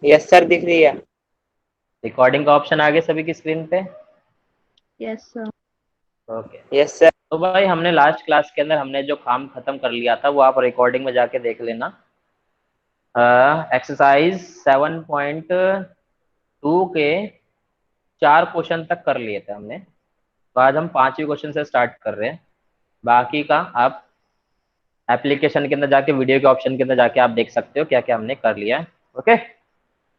Yes sir, दिख रही है। रिकॉर्डिंग का ऑप्शन आ गया सभी की स्क्रीन पे? Yes sir. Okay. Yes sir. तो भाई हमने लास्ट क्लास के अंदर हमने जो काम खत्म कर लिया था वो आप रिकॉर्डिंग में जाके देख लेना। एक्सरसाइज 7.2 के 4 क्वेश्चन तक कर लिए थे हमने। तो आज हम 5वें क्वेश्चन से स्टार्ट कर रहे हैं। बाकी का आप एप्लीकेशन के अंदर जाके वीडियो के ऑप्शन के अंदर जाके आप देख सकते हो क्या क्या हमने कर लिया है। ओके।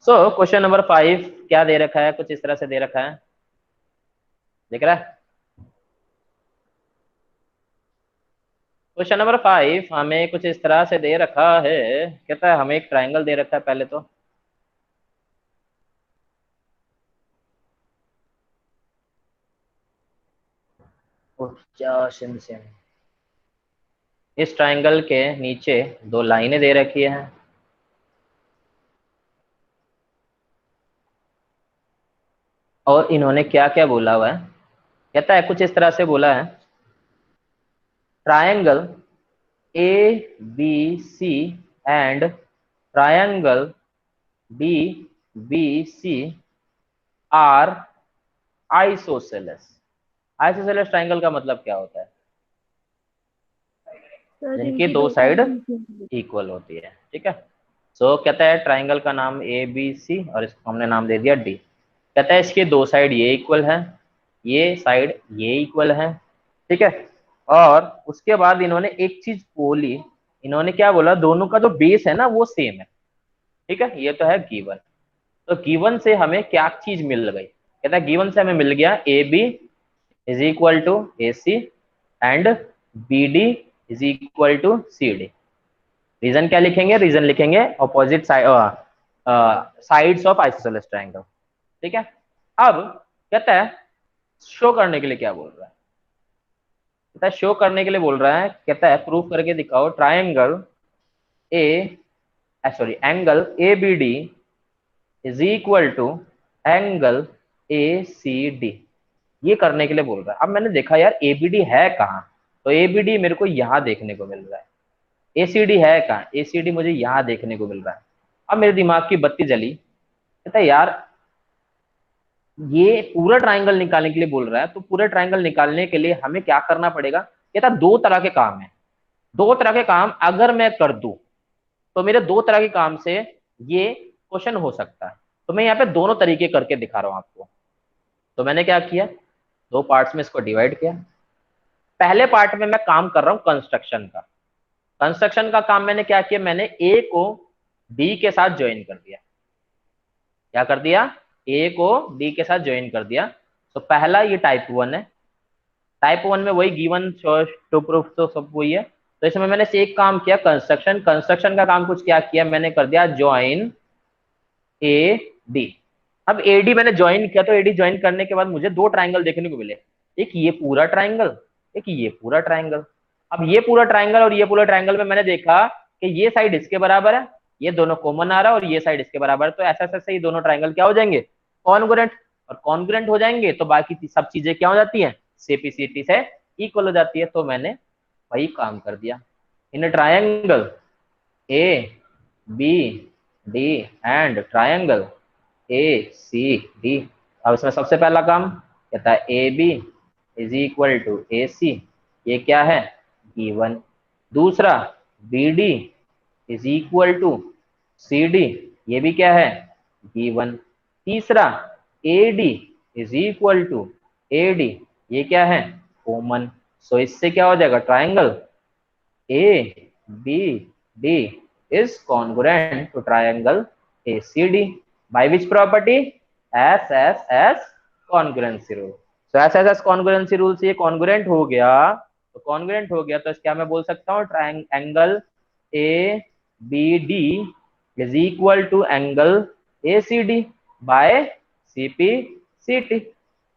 सो क्वेश्चन नंबर 5 क्या दे रखा है, कुछ इस तरह से दे रखा है, दिख रहा है? क्वेश्चन नंबर 5 हमें कुछ इस तरह से दे रखा है। कहता है हमें एक ट्राइंगल दे रखा है पहले तो। इस ट्राइंगल के नीचे 2 लाइनें दे रखी हैं और इन्होंने क्या क्या बोला हुआ है। कहता है कुछ इस तरह से बोला है, triangle A B C and triangle D B C are isosceles. Isosceles triangle का मतलब क्या होता है? सर जिनकी जिनकी दो दो साइड साइड इक्वल। इक्वल होती है, ठीक है। सो कहता है ट्राइंगल का नाम ए बी सी और इसको हमने नाम दे दिया डी। कहता है इसके दो साइड ये इक्वल है, ये साइड ये इक्वल है, ठीक है। और उसके बाद इन्होंने एक चीज बोली, इन्होंने क्या बोला, दोनों का जो बेस है ना वो सेम है, ठीक है। ये तो है गिवन। तो गिवन से हमें क्या चीज मिल गई? कहता है गिवन से हमें मिल गया A B is equal to A C and B D is equal to C D. Reason क्या लिखेंगे? रीजन लिखेंगे opposite sides of isosceles triangle, ठीक है। अब कहता है शो करने के लिए क्या बोल रहा है? कहता है शो करने के लिए बोल रहा है, कहता है प्रूफ करके दिखाओ triangle A sorry angle A B D is equal to angle A C D. ये करने के लिए बोल रहा है। अब मैंने देखा यार एबीडी है कहाँ, तो एबीडी मेरे को यहाँ देखने को मिल रहा है। एसीडी है कहाँ? एसीडी मुझे यहाँ देखने को मिल रहा है। अब मेरे दिमाग की बत्ती जली। कहता है यार ये पूरा ट्राइंगल निकालने के लिए बोल रहा है, तो पूरा ट्राइंगल निकालने के लिए हमें क्या करना पड़ेगा? कहता दो तरह के काम है, दो तरह के काम अगर मैं कर दूं तो मेरे दो तरह के काम से ये क्वेश्चन हो सकता है। तो मैं यहाँ पे दोनों तरीके करके दिखा रहा हूँ आपको। तो मैंने क्या किया, दो पार्ट्स में इसको डिवाइड किया। पहले पार्ट में मैं काम कर रहा हूँ कंस्ट्रक्शन का। कंस्ट्रक्शन का काम मैंने क्या किया, मैंने ए को बी के साथ ज्वाइन कर दिया। क्या कर दिया? ए को बी के साथ ज्वाइन कर दिया। तो पहला ये टाइप 1 है। टाइप 1 में वही गिवन टू प्रूफ तो सब वही है। तो इसमें मैंने से एक काम किया कंस्ट्रक्शन। कंस्ट्रक्शन का काम कुछ क्या किया, मैंने कर दिया ज्वाइन ए डी। अब एडी मैंने ज्वाइन किया, तो एडी ज्वाइन करने के बाद मुझे दो ट्राइंगल देखने को मिले, एक ये पूरा ट्राइंगल, एक ये पूरा ट्राइंगल। अब ये पूरा ट्राइंगल और ये पूरा ट्राइंगल में मैंने देखा कि ये साइड इसके बराबर है, ये दोनों कॉमन आ रहा है और ये साइड इसके बराबर है। तो ऐसा ऐसे ये दोनों ट्राइंगल क्या हो जाएंगे? कॉन्ग्रुएंट। और कॉन्ग्रुएंट हो जाएंगे तो बाकी सब चीजें क्या हो जाती हैं? सीपीसीटी से इक्वल हो जाती है। तो मैंने वही काम कर दिया। In triangle A B D and triangle A C D. अब इसमें सबसे पहला काम कहता है A B is equal to A C, ये क्या है? गिवन। दूसरा B D is equal to C D, ये भी क्या है? गिवन। तीसरा A D is equal to A D, ये क्या है? कॉमन। सो इससे क्या हो जाएगा? Triangle A B D is congruent to triangle ACD by which property? SSS congruency rule. So SSS congruency rule से ये congruent हो गया, तो congruent हो गया तो क्या मैं बोल सकता हूँ? Triangle ABD is equal to angle ACD by CPCT।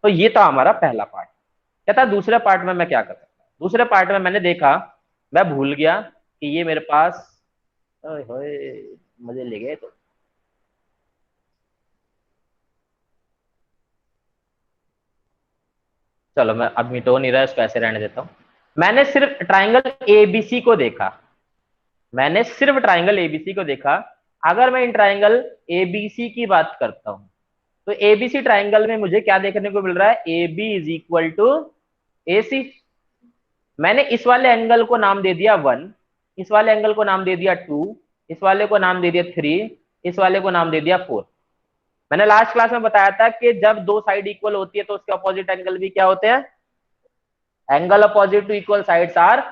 तो ये था हमारा पहला पार्ट। कहता दूसरे पार्ट में मैं क्या कर सकता हूँ? दूसरे पार्ट में मैंने देखा, मैं भूल गया कि ये मेरे पास मजे ले गए। तो चलो मैं अब मिटो नहीं रहा, इसको ऐसे रहने देता हूं। मैंने सिर्फ ट्राइंगल एबीसी को देखा, मैंने सिर्फ ट्राइंगल एबीसी को देखा। अगर मैं इन ट्राइंगल एबीसी की बात करता हूं, तो एबीसी ट्राइंगल में मुझे क्या देखने को मिल रहा है, A B is equal to A C. मैंने इस वाले एंगल को नाम दे दिया 1, इस वाले एंगल को नाम दे दिया 2, इस वाले को नाम दे दिया 3, इस वाले को नाम दे दिया 4। मैंने लास्ट क्लास में बताया था कि जब दो साइड इक्वल होती है तो उसके अपोजिट एंगल भी क्या होते हैं, angle opposite to equal sides are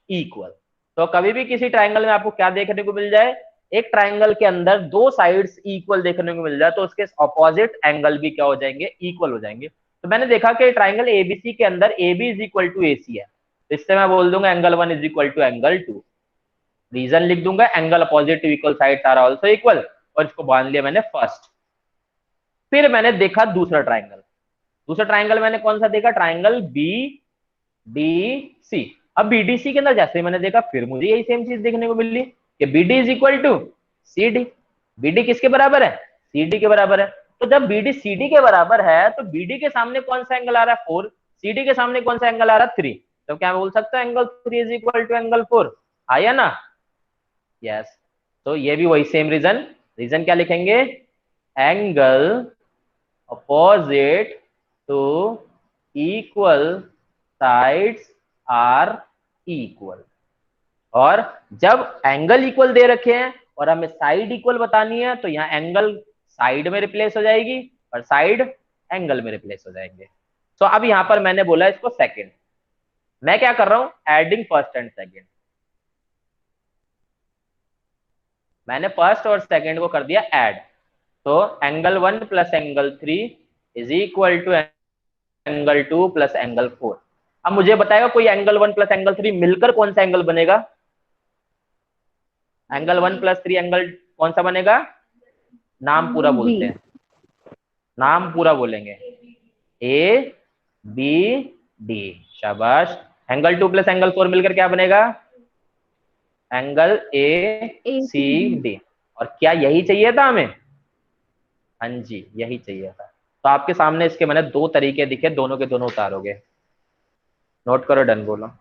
equal. तो कभी भी किसी ट्राइंगल में आपको क्या देखने को मिल जाए, एक ट्राइंगल के अंदर दो साइड्स इक्वल देखने को मिल जाए तो उसके अपोजिट एंगल भी क्या हो जाएंगे, इक्वल हो जाएंगे। तो मैंने देखा कि ट्राइंगल एबीसी के अंदर A B is equal to A C है, तो इससे मैं बोल दूंगा angle 1 is equal to angle 2। Reason लिख दूंगा, angle opposite to equal sides are also equal, और इसको बांध लिया मैंने फर्स्ट। फिर मैंने देखा दूसरा ट्राइंगल, दूसरा ट्राइंगल मैंने कौन सा देखा, ट्राइंगल बी डी सी। अब बीडीसी के अंदर जैसे मैंने देखा फिर मुझे यही सेम चीज देखने को मिली कि BD is equal to C D. BD किसके बराबर है, सीडी के बराबर है। तो जब बीडी सीडी के बराबर है तो बीडी के सामने कौन सा एंगल आ रहा है, 4, सीडी के सामने कौन सा एंगल आ रहा है, 3। तो क्या मैं बोल सकता हूँ angle 3 is equal to angle 4, आया ना। यस, तो ये भी वही सेम रीजन, रीजन क्या लिखेंगे, angle opposite to equal sides are equal। और जब एंगल इक्वल दे रखे हैं और हमें साइड इक्वल बतानी है तो यहाँ एंगल साइड में रिप्लेस हो जाएगी और साइड एंगल में रिप्लेस हो जाएंगे। तो अब यहाँ पर मैंने बोला इसको सेकंड, मैं क्या कर रहा हूं, एडिंग फर्स्ट एंड सेकंड। मैंने फर्स्ट और सेकंड को कर दिया ऐड, तो angle 1 plus angle 3 is equal to angle 2 plus angle 4। अब मुझे बताएगा कोई एंगल 1 प्लस एंगल 3 मिलकर कौन सा एंगल बनेगा, एंगल 1 प्लस 3 एंगल कौन सा बनेगा, नाम पूरा बी। बोलते हैं, नाम पूरा बोलेंगे, ए बी डी, शाबाश। एंगल 2 प्लस एंगल 4 मिलकर क्या बनेगा, angle A A C C D. D. और क्या यही चाहिए था हमें, हाँ जी यही चाहिए था। तो आपके सामने इसके मैंने दो तरीके दिखे, दोनों के दोनों उतारोगे, नोट करो, डन बोलो।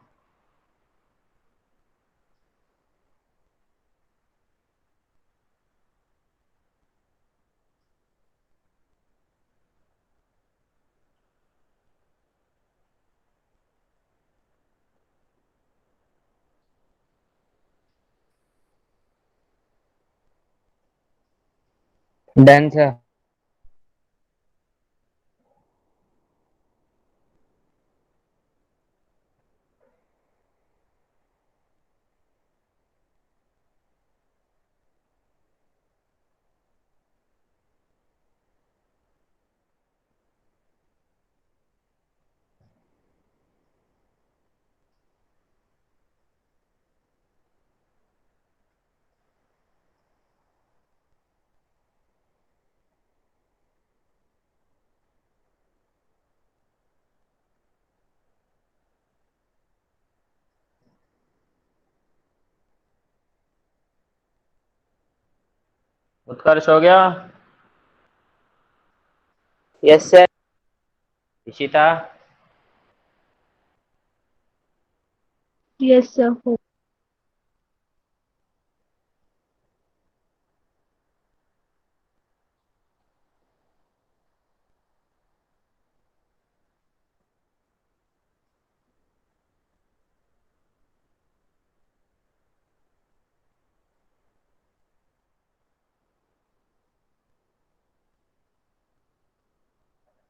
Done sir. उत्कर्ष हो गया, yes sir. Ishita, yes sir हो।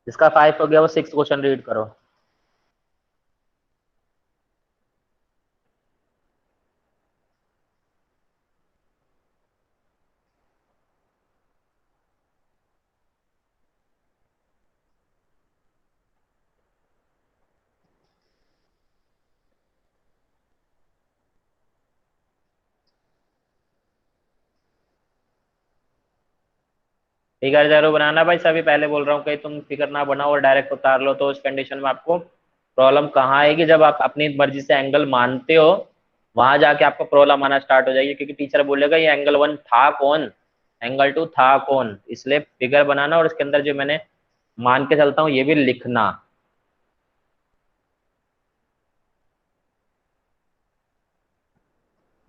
जिसका 5 हो गया वो 6 क्वेश्चन रीड करो। फिगर जरूर बनाना भाई, सभी पहले बोल रहा हूँ कहीं तुम फिगर ना बनाओ और डायरेक्ट उतार लो, तो उस कंडीशन में आपको प्रॉब्लम कहाँ आएगी, जब आप अपनी मर्जी से एंगल मानते हो वहां जाके आपको प्रॉब्लम आना स्टार्ट हो जाएगी, क्योंकि टीचर बोलेगा ये एंगल 1 था कौन, एंगल 2 था कौन। इसलिए फिगर बनाना और इसके अंदर जो मैंने मान के चलता हूँ ये भी लिखना।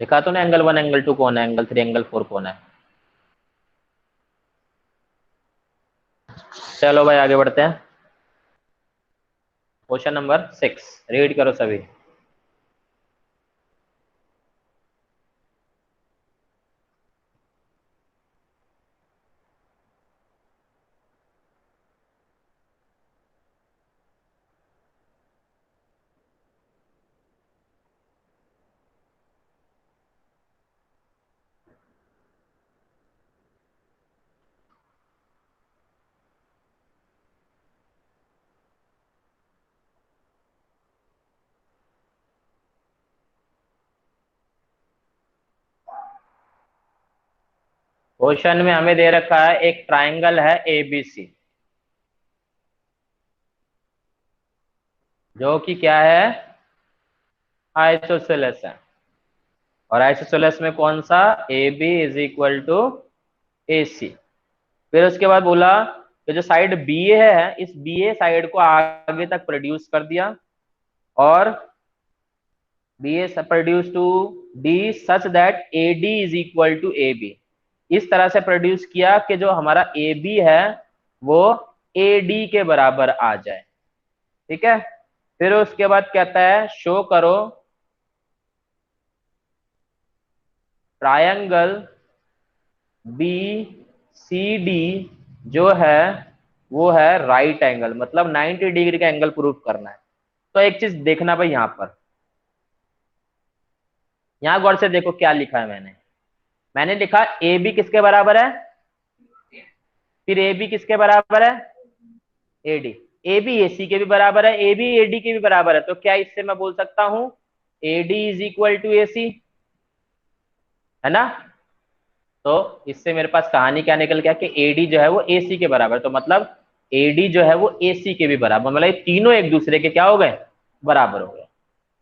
लिखा तो ना एंगल 1 एंगल 2 कौन है, एंगल 3 एंगल 4 कौन है। चलो भाई आगे बढ़ते हैं। क्वेश्चन नंबर 6 रीड करो सभी। क्वेश्चन में हमें दे रखा है एक ट्राइंगल है एबीसी, जो कि क्या है, आइसोसेलेस है। और आइसोसेलेस में कौन सा, A B is equal to A C. फिर उसके बाद बोला कि जो साइड बी ए है, इस बी ए साइड को आगे तक प्रोड्यूस कर दिया, और B A produce to D such that A D is equal to A B. इस तरह से प्रोड्यूस किया कि जो हमारा ए बी है वो ए डी के बराबर आ जाए। ठीक है। फिर उसके बाद कहता है शो करो ट्रायंगल बी सी डी जो है वो है राइट एंगल, मतलब 90 डिग्री का एंगल प्रूफ करना है। तो एक चीज देखना भाई, यहां पर, यहां गौर से देखो क्या लिखा है मैंने। मैंने लिखा ए बी किसके बराबर है, फिर ए बी किसके बराबर है, A D. A B A C के भी बराबर है, ए बी ए डी के भी बराबर है। तो क्या इससे मैं बोल सकता हूं A D is equal to A C, है ना। तो इससे मेरे पास कहानी क्या निकल गया कि एडी जो है वो एसी के बराबर है। तो मतलब एडी जो है वो एसी के भी बराबर, मतलब ये तीनों एक दूसरे के क्या हो गए, बराबर हो गए।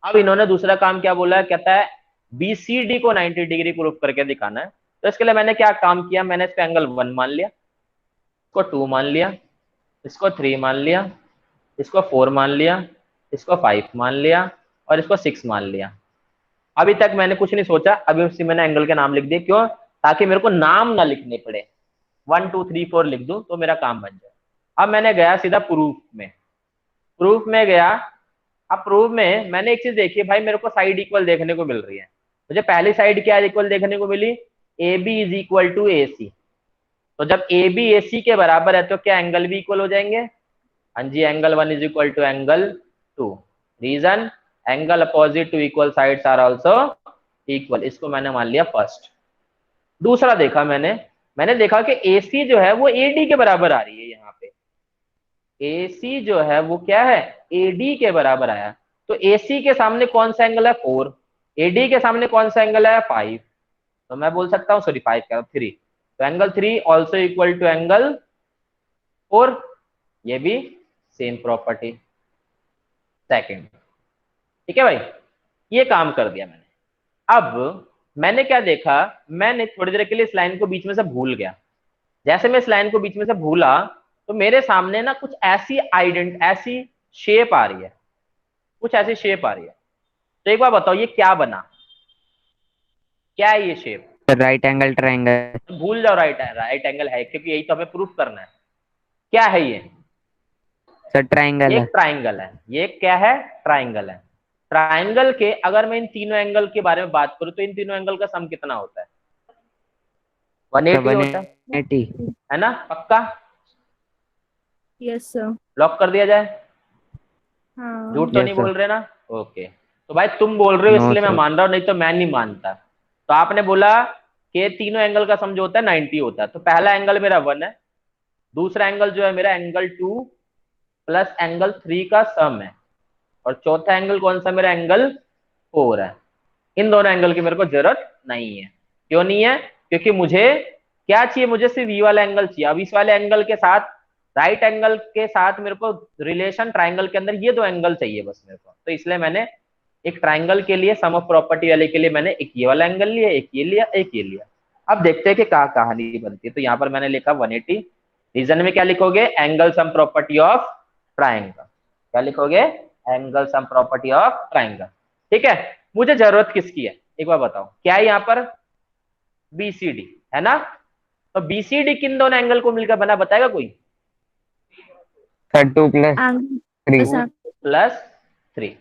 अब इन्होंने दूसरा काम क्या बोला है, कहता है बीसीडी को 90 डिग्री प्रूफ करके दिखाना है। तो इसके लिए मैंने क्या काम किया, मैंने इसका एंगल 1 मान लिया, इसको 2 मान लिया, इसको 3 मान लिया, इसको 4 मान लिया, इसको 5 मान लिया, और इसको 6 मान लिया। अभी तक मैंने कुछ नहीं सोचा, अभी उसी मैंने एंगल के नाम लिख दिए। क्यों, ताकि मेरे को नाम ना लिखने पड़े, 1 2 3 4 लिख दूं तो मेरा काम बन जाए। अब मैंने गया सीधा प्रूफ में, प्रूफ में गया। अब प्रूफ में मैंने एक चीज देखी भाई, मेरे को साइड इक्वल देखने को मिल रही है। मुझे पहली साइड क्या इक्वल देखने को मिली, A B is equal to A C. तो जब ए बी ए सी के बराबर है तो क्या एंगल भी इक्वल हो जाएंगे, हाँ जी, angle 1 is equal to angle 2। Reason, angle opposite to equal sides are also equal. इसको मैंने मान लिया फर्स्ट। दूसरा देखा मैंने, मैंने देखा कि AC जो है वो AD के बराबर आ रही है। यहाँ पे AC जो है वो क्या है, AD के बराबर आया। तो AC के सामने कौन सा एंगल है, 4। AD के सामने कौन सा एंगल है, 5। तो मैं बोल सकता हूँ, सॉरी 5 क्या, 3। तो angle 3 also equal to angle 4। ये भी सेम प्रॉपर्टी, सेकेंड। ठीक है भाई, ये काम कर दिया मैंने। अब मैंने क्या देखा, मैंने थोड़ी देर के लिए इस लाइन को बीच में से भूल गया। जैसे मैं इस लाइन को बीच में से भूला तो मेरे सामने ना कुछ ऐसी शेप आ रही है, कुछ ऐसी शेप आ रही है। तो एक बार बताओ ये क्या बना, क्या है ये शेप। Right angle triangle. भूल जाओ, राइट राइट एंगल है, क्योंकि यही तो हमें प्रूफ करना है। क्या है ये, सर ट्रायंगल ये है। एक ट्राइंगल है। ये क्या है, ट्राइंगल है। ट्राइंगल के अगर मैं इन तीनों एंगल के बारे में बात करूं तो इन तीनों एंगल का सम कितना होता है, 180 होता 180। है ना, पक्का। Yes sir. लॉक कर दिया जाए, हाँ। झूठ तो नहीं यस सर। बोल रहे ना। ओके, तो भाई तुम बोल रहे हो नो इसलिए मैं सर। मान रहा हूं, नहीं तो मैं नहीं मानता। तो आपने बोला कि तीनों एंगल का सम जो होता है 90 होता है। तो पहला एंगल मेरा 1 है, दूसरा एंगल जो है मेरा एंगल 2 प्लस एंगल 3 का सम है, और चौथा एंगल कौन सा, मेरा एंगल 4 है। इन दोनों एंगल की मेरे को जरूरत नहीं है। क्यों नहीं है, क्योंकि मुझे क्या चाहिए, मुझे सिर्फ ये वाला एंगल चाहिए। अब इस वाले एंगल के साथ, राइट एंगल के साथ मेरे को रिलेशन ट्राइंगल के अंदर ये दो एंगल चाहिए बस मेरे को। तो इसलिए मैंने एक ट्राइंगल के लिए सम ऑफ प्रॉपर्टी वाले के लिए मैंने एक ये वाला एंगल लिया, एक ये लिया, एक ये लिया। अब देखते हैं कि क्या कहानी बनती है। तो यहाँ पर मैंने लिखा 180। रीजन में क्या लिखोगे, angle sum property of triangle. क्या लिखोगे, angle sum property of triangle. ठीक है। मुझे जरूरत किसकी है, एक बार बताओ, क्या है यहाँ पर, बीसीडी है ना। तो बीसीडी किन दोनों एंगल को मिलकर बना, बताएगा कोई। Sir 2 plus angle 3। 2 + 3।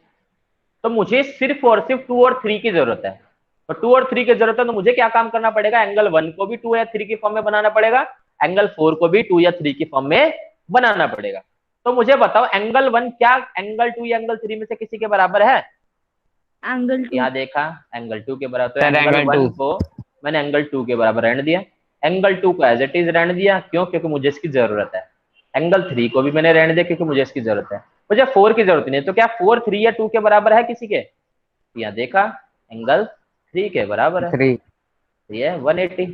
तो मुझे सिर्फ और सिर्फ 2 और 3 की जरूरत है। तो 2 और 3 की जरूरत है, तो मुझे क्या काम करना पड़ेगा, एंगल 1 को भी 2 या 3 की फॉर्म में बनाना पड़ेगा, एंगल 4 को भी 2 या 3 की फॉर्म में बनाना पड़ेगा। तो मुझे बताओ एंगल 1 क्या एंगल 2 या एंगल 3 में से किसी के बराबर है? एंगल 2। यहाँ देखा एंगल 2 के बराबर, तो सर एंगल एंगल 1 2। को मैंने एंगल 2 के बराबर रहने दिया, एंगल 2 को एज इट इज रहने दिया, क्यों? क्योंकि मुझे इसकी जरूरत है। एंगल 3 को भी मैंने रहने दिया क्योंकि मुझे इसकी जरूरत है। मुझे 4 की जरूरत नहीं है, तो क्या 4 3 या 2 के बराबर है किसी के? यहाँ देखा एंगल 3 के बराबर है, 3। तो ये 180।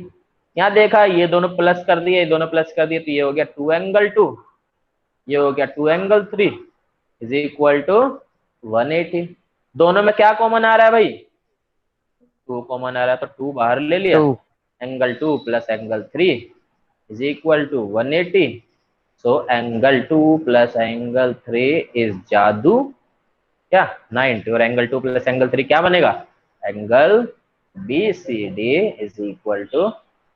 यहाँ देखा ये दोनों प्लस कर दिए, ये दोनों प्लस कर दिए, तो ये हो गया 2 एंगल 2, ये हो गया 2 एंगल 3 इज इक्वल टू 180। दोनों में क्या कॉमन आ रहा है भाई? 2 कॉमन आ रहा है, तो 2 बाहर ले लिया, 2। Angle 2 + angle 3 is equal to 180। So angle 2 + angle 3 is जादू क्या 90, और एंगल 2 + एंगल 3 क्या बनेगा? Angle BCD is equal to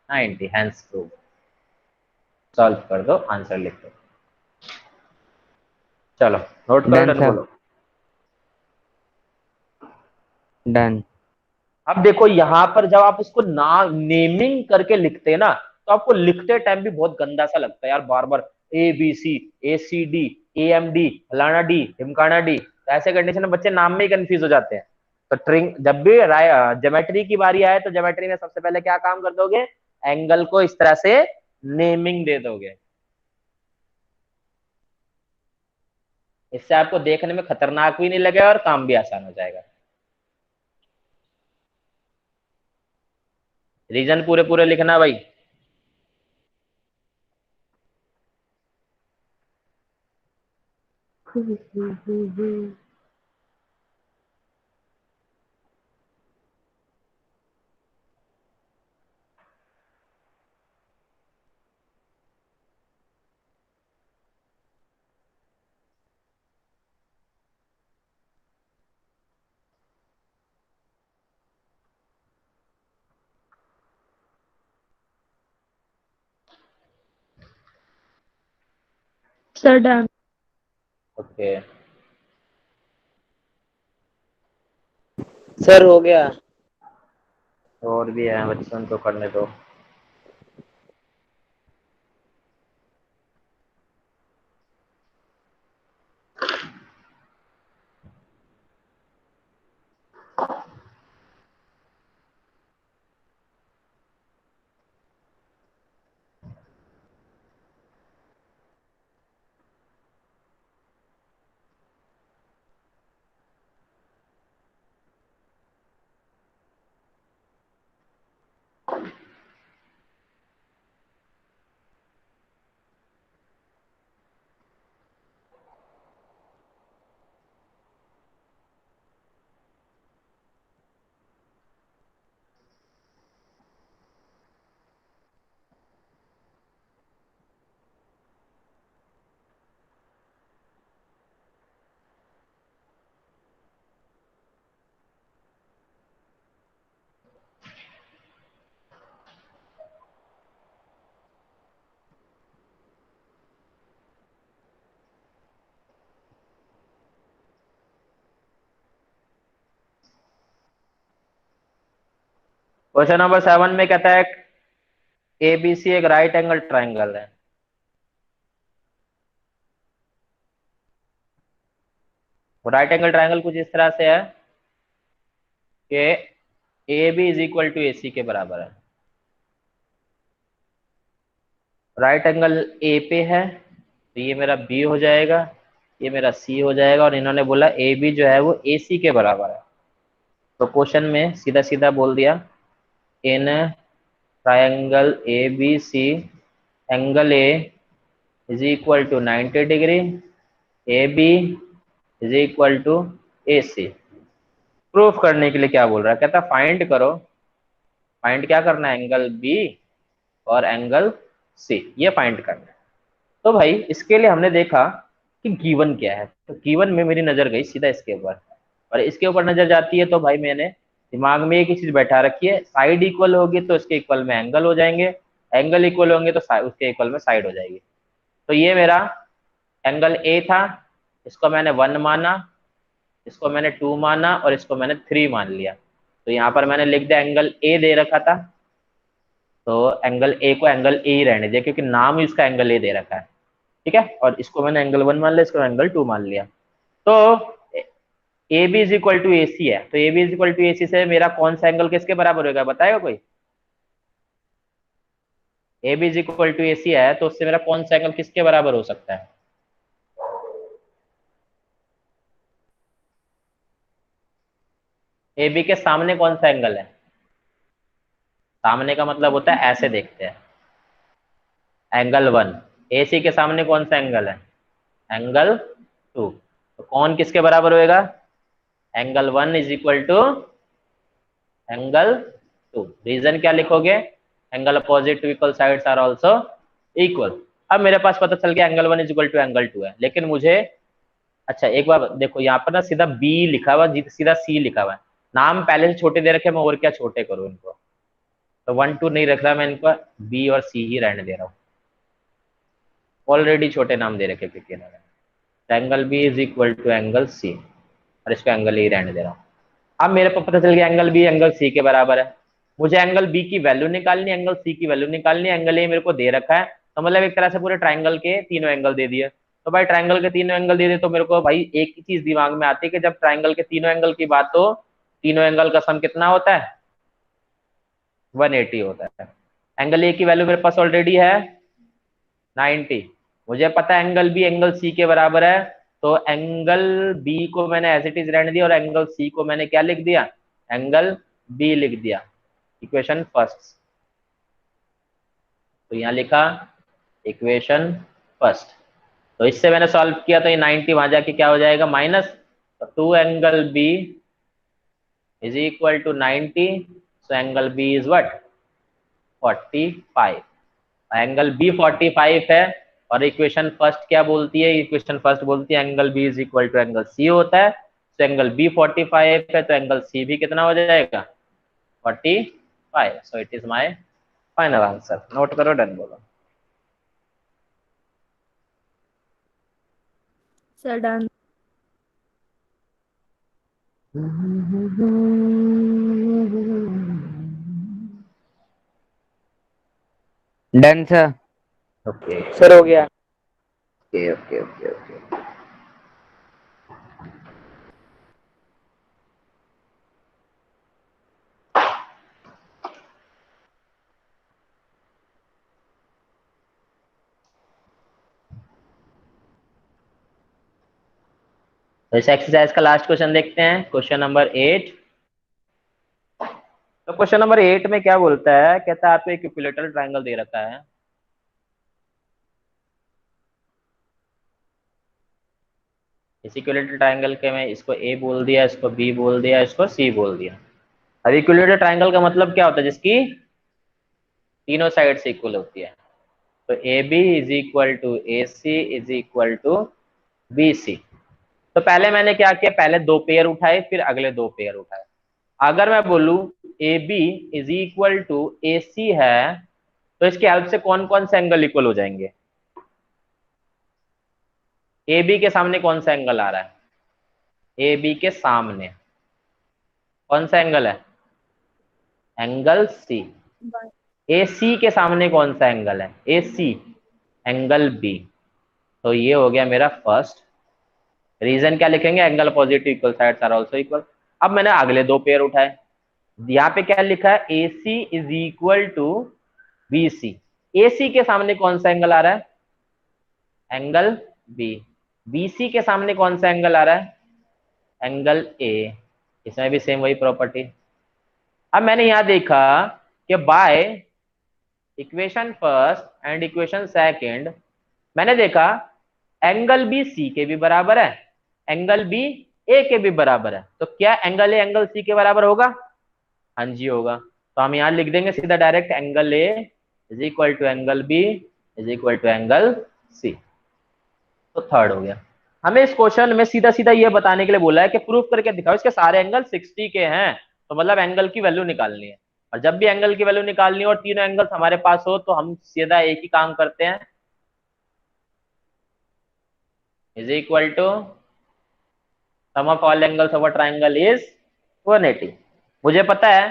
90। Hence prove. Solve कर दो, आंसर लिख दो। चलो नोट करो, डन डन सर। बोलो। डन। अब देखो यहाँ पर जब आप इसको ना नेमिंग करके लिखते हैं ना, तो आपको लिखते टाइम भी बहुत गंदा सा लगता है यार, बार बार ABC, ACD, AMD, फलाना डी, ढिमकाना डी। तो ऐसे कंडीशन में बच्चे नाम में ही कंफ्यूज हो जाते हैं। तो ट्रिंग जब भी ज्योमेट्री की बारी आए, तो ज्योमेट्री में सबसे पहले क्या काम कर दोगे? एंगल को इस तरह से नेमिंग दे दोगे। इससे आपको देखने में खतरनाक भी नहीं लगेगा और काम भी आसान हो जाएगा। रीजन पूरे पूरे लिखना भाई। Sir done. ओके सर हो गया। और भी है बच्चों को करने दो। क्वेश्चन नंबर 7 में कहता है ABC एक राइट एंगल ट्राइंगल है। राइट एंगल ट्राइंगल कुछ इस तरह से है कि AB is equal to AC के बराबर है। राइट एंगल A पे है, तो ये मेरा B हो जाएगा, ये मेरा C हो जाएगा, और इन्होंने बोला AB जो है वो AC के बराबर है। तो क्वेश्चन में सीधा सीधा बोल दिया in triangle ABC angle A is equal to 90 degree, AB is equal to AC। Proof करने के लिए क्या बोल रहा है, कहता फाइंड करो, फाइंड क्या करना है, एंगल B और एंगल C, ये फाइंड करना है। तो भाई इसके लिए हमने देखा कि गिवन क्या है, तो गिवन में मेरी नजर गई सीधा इसके ऊपर, और इसके ऊपर नजर जाती है तो भाई मैंने दिमाग में एक ही चीज बैठा रखी है, साइड इक्वल होगी तो इसके इक्वल में एंगल हो जाएंगे, एंगल इक्वल होंगे तो उसके इक्वल में साइड हो जाएगी। तो ये मेरा एंगल ए था, इसको मैंने 1 माना, इसको मैंने 2 माना और इसको मैंने 3 मान लिया। तो यहाँ पर मैंने लिख दिया एंगल ए दे रखा था, तो एंगल ए को एंगल ए ही रहने दिया क्योंकि नाम ही उसका एंगल ए दे रखा है। ठीक है, और इसको मैंने एंगल 1 मान लिया, इसको एंगल 2 मान लिया। तो A B is equal to A C है, तो A B is equal to A C से मेरा कौन सा एंगल किसके बराबर होगा, बताएगा कोई? A B is equal to A C है तो उससे मेरा कौन सा एंगल किसके बराबर हो सकता है? ए बी के सामने कौन सा एंगल है? सामने का मतलब होता है ऐसे देखते हैं, एंगल 1। ए सी के सामने कौन सा एंगल है? एंगल 2। तो कौन किसके बराबर होएगा? Angle 1 is equal to angle 2। Reason क्या लिखोगे? Angle opposite to equal sides are also equal. अब मेरे पास पता चल गया angle 1 is equal to angle 2 है, लेकिन मुझे, अच्छा एक बार देखो यहाँ पर ना सीधा बी लिखा हुआ, सीधा सी लिखा हुआ है, नाम पहले से छोटे दे रखे, मैं और क्या छोटे करूँ इनको? तो 1 2 नहीं रख रहा मैं, इनको बी और सी ही रहने दे रहा हूँ, ऑलरेडी छोटे नाम दे रखे क्योंकि angle B is equal to angle C, और इसको एंगल ए रहने दे रहा हूँ। अब मेरे को पता चल गया एंगल बी एंगल सी के बराबर है, मुझे एंगल बी की वैल्यू निकालनी है, एंगल सी की वैल्यू निकालनी है, एंगल ए मेरे को दे रखा है, तो मतलब एक तरह से पूरे ट्राइंगल के तीनों एंगल दे दिए। तो भाई ट्राइंगल के तीनों एंगल दे दिए तो मेरे को भाई एक ही चीज दिमाग में आती है कि जब ट्राइंगल के तीनों एंगल की बात हो, तीनों एंगल का सम कितना होता है? 180 होता है। एंगल ए की वैल्यू मेरे पास ऑलरेडी है 90, मुझे पता है एंगल बी एंगल सी के बराबर है, तो एंगल बी को मैंने एज इट इज रहने दिया और एंगल सी को मैंने क्या लिख दिया? एंगल बी लिख दिया, इक्वेशन फर्स्ट। तो यहाँ लिखा इक्वेशन फर्स्ट, तो इससे मैंने सॉल्व किया तो ये 90 वहां जाके क्या हो जाएगा? माइनस, तो 2 angle B is equal to 90, so angle B is what? 45। Angle B 45 है, और इक्वेशन फर्स्ट क्या बोलती है? इक्वेशन फर्स्ट बोलती है angle B is equal to angle C होता है, तो एंगल बी 45 है तो एंगल सी भी कितना हो जाएगा? 45। सो it is my final answer. Note करो, डन बोलो। Sir done. Done sir. Okay sir हो गया। Okay okay okay okay. तो इस एक्सरसाइज का लास्ट क्वेश्चन देखते हैं, क्वेश्चन नंबर 8। तो क्वेश्चन नंबर 8 में क्या बोलता है? कहता है आपको एक इक्विलेटरल ट्रायंगल दे रखा है, इस इक्विलेटरल ट्रायंगल के मैं इसको ए बोल दिया, इसको बी बोल दिया, इसको सी बोल दिया। अब इक्विलेटरल ट्रायंगल का मतलब क्या होता है? जिसकी तीनों साइड से इक्वल होती है। तो A B is equal to A C is equal to B C. तो पहले मैंने क्या किया? पहले 2 पेयर उठाए, फिर अगले 2 पेयर उठाए। अगर मैं बोलूं A B is equal to A C है, तो इसकी हेल्प से कौन कौन से एंगल इक्वल हो जाएंगे? ए बी के सामने कौन सा एंगल आ रहा है? ए बी के सामने कौन सा एंगल है? Angle C. ए सी के सामने कौन सा एंगल है? A C, angle B. तो ये हो गया मेरा फर्स्ट। रीजन क्या लिखेंगे? Angle positive equal sides are also equal. अब मैंने अगले 2 पेयर उठाए, यहाँ पे क्या लिखा है? A C is equal to B C. A C के सामने कौन सा एंगल आ रहा है? Angle B. बी सी के सामने कौन सा एंगल आ रहा है? Angle A. इसमें भी सेम वही प्रॉपर्टी। अब मैंने यहां देखा कि by equation first and equation second मैंने देखा एंगल बी सी के भी बराबर है, एंगल बी ए के भी बराबर है। तो क्या एंगल ए एंगल सी के बराबर होगा? हाँ जी होगा। तो हम यहां लिख देंगे सीधा direct angle A is equal to angle B is equal to angle C. तो थर्ड हो गया। हमें इस क्वेश्चन में सीधा सीधा ये बताने के लिए बोला है कि प्रूफ करके दिखाओ इसके सारे एंगल 60 के हैं, तो मतलब एंगल की वैल्यू निकालनी है। और जब भी एंगल की वैल्यू निकालनी हो और तीनों एंगल्स हमारे पास हो, तो हम सीधा एक ही काम करते हैं, is equal to sum of all angles of a triangle is 180। मुझे पता है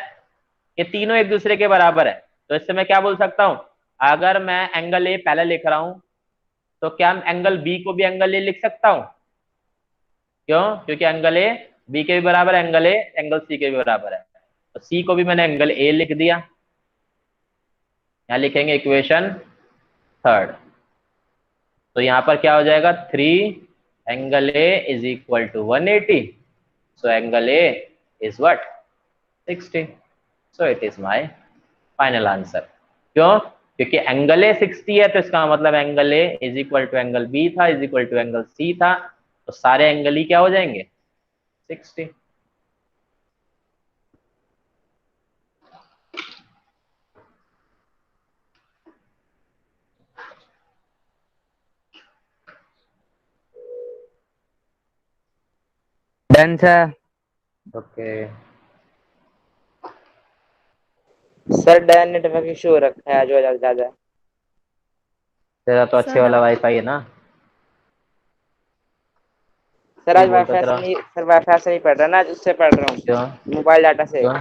कि तीनों एक दूसरे के बराबर है, तो इससे मैं क्या बोल सकता हूं, अगर मैं एंगल ए पहले लिख रहा हूं तो क्या एंगल बी को भी एंगल ए लिख सकता हूं? क्यों? क्योंकि एंगल ए बी के भी बराबर है, एंगल ए एंगल सी के भी बराबर है, तो सी को भी मैंने एंगल ए लिख दिया। यहां लिखेंगे इक्वेशन थर्ड, तो यहां पर क्या हो जाएगा, 3 angle A is equal to 180, so angle A is what, 60, so it is my final answer. क्यों? क्योंकि एंगल ए 60 है, तो इसका मतलब angle A is equal to angle B था, is equal to angle C था, तो सारे एंगल ही क्या हो जाएंगे, 60। Done sir. Okay, sir then network issue हो रखा है जो ज्यादा। तेरा तो अच्छे सर वाला वाईफाई है ना? सर ठीक आज बोलता वाईफाई तेरा। से नहीं, सर वाईफाई से नहीं पढ़ रहा ना, आज उससे पढ़ रहा क्यों? हूँ मोबाइल डाटा से। क्यों?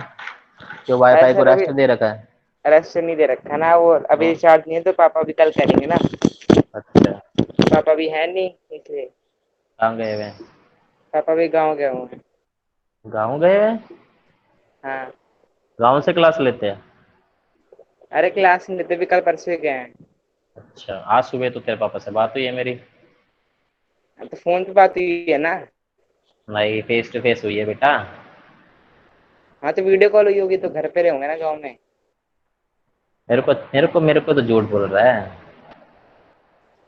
क्यों अरे वाईफाई को सर अभी रेस्ट दे रखा है? रेस्ट नहीं दे रखा ना, वो अभी तो रिचार्ज नहीं है, तो पापा भी कल करेंगे ना। अच्छा, पापा भी है नहीं इसलिए। कहाँ गए हुए हैं? पापा भी गाँव गए हुए हैं। गाँव गए हुए हैं? हाँ। गाँव से क्लास लेते हैं? अरे क्लास नहीं लेते, भी कल परसों ही गए हैं। अच्छा, आज सुबह तो तेरे पापा से बात हुई है मेरी। अब तो फोन पे बात हुई है ना। नहीं, फेस टू फेस हुई है बेटा। हाँ तो वीडियो कॉल हुई होगी, तो घर पे रहे होंगे ना गाँव में। मेरे को तो झूठ बोल रहा है।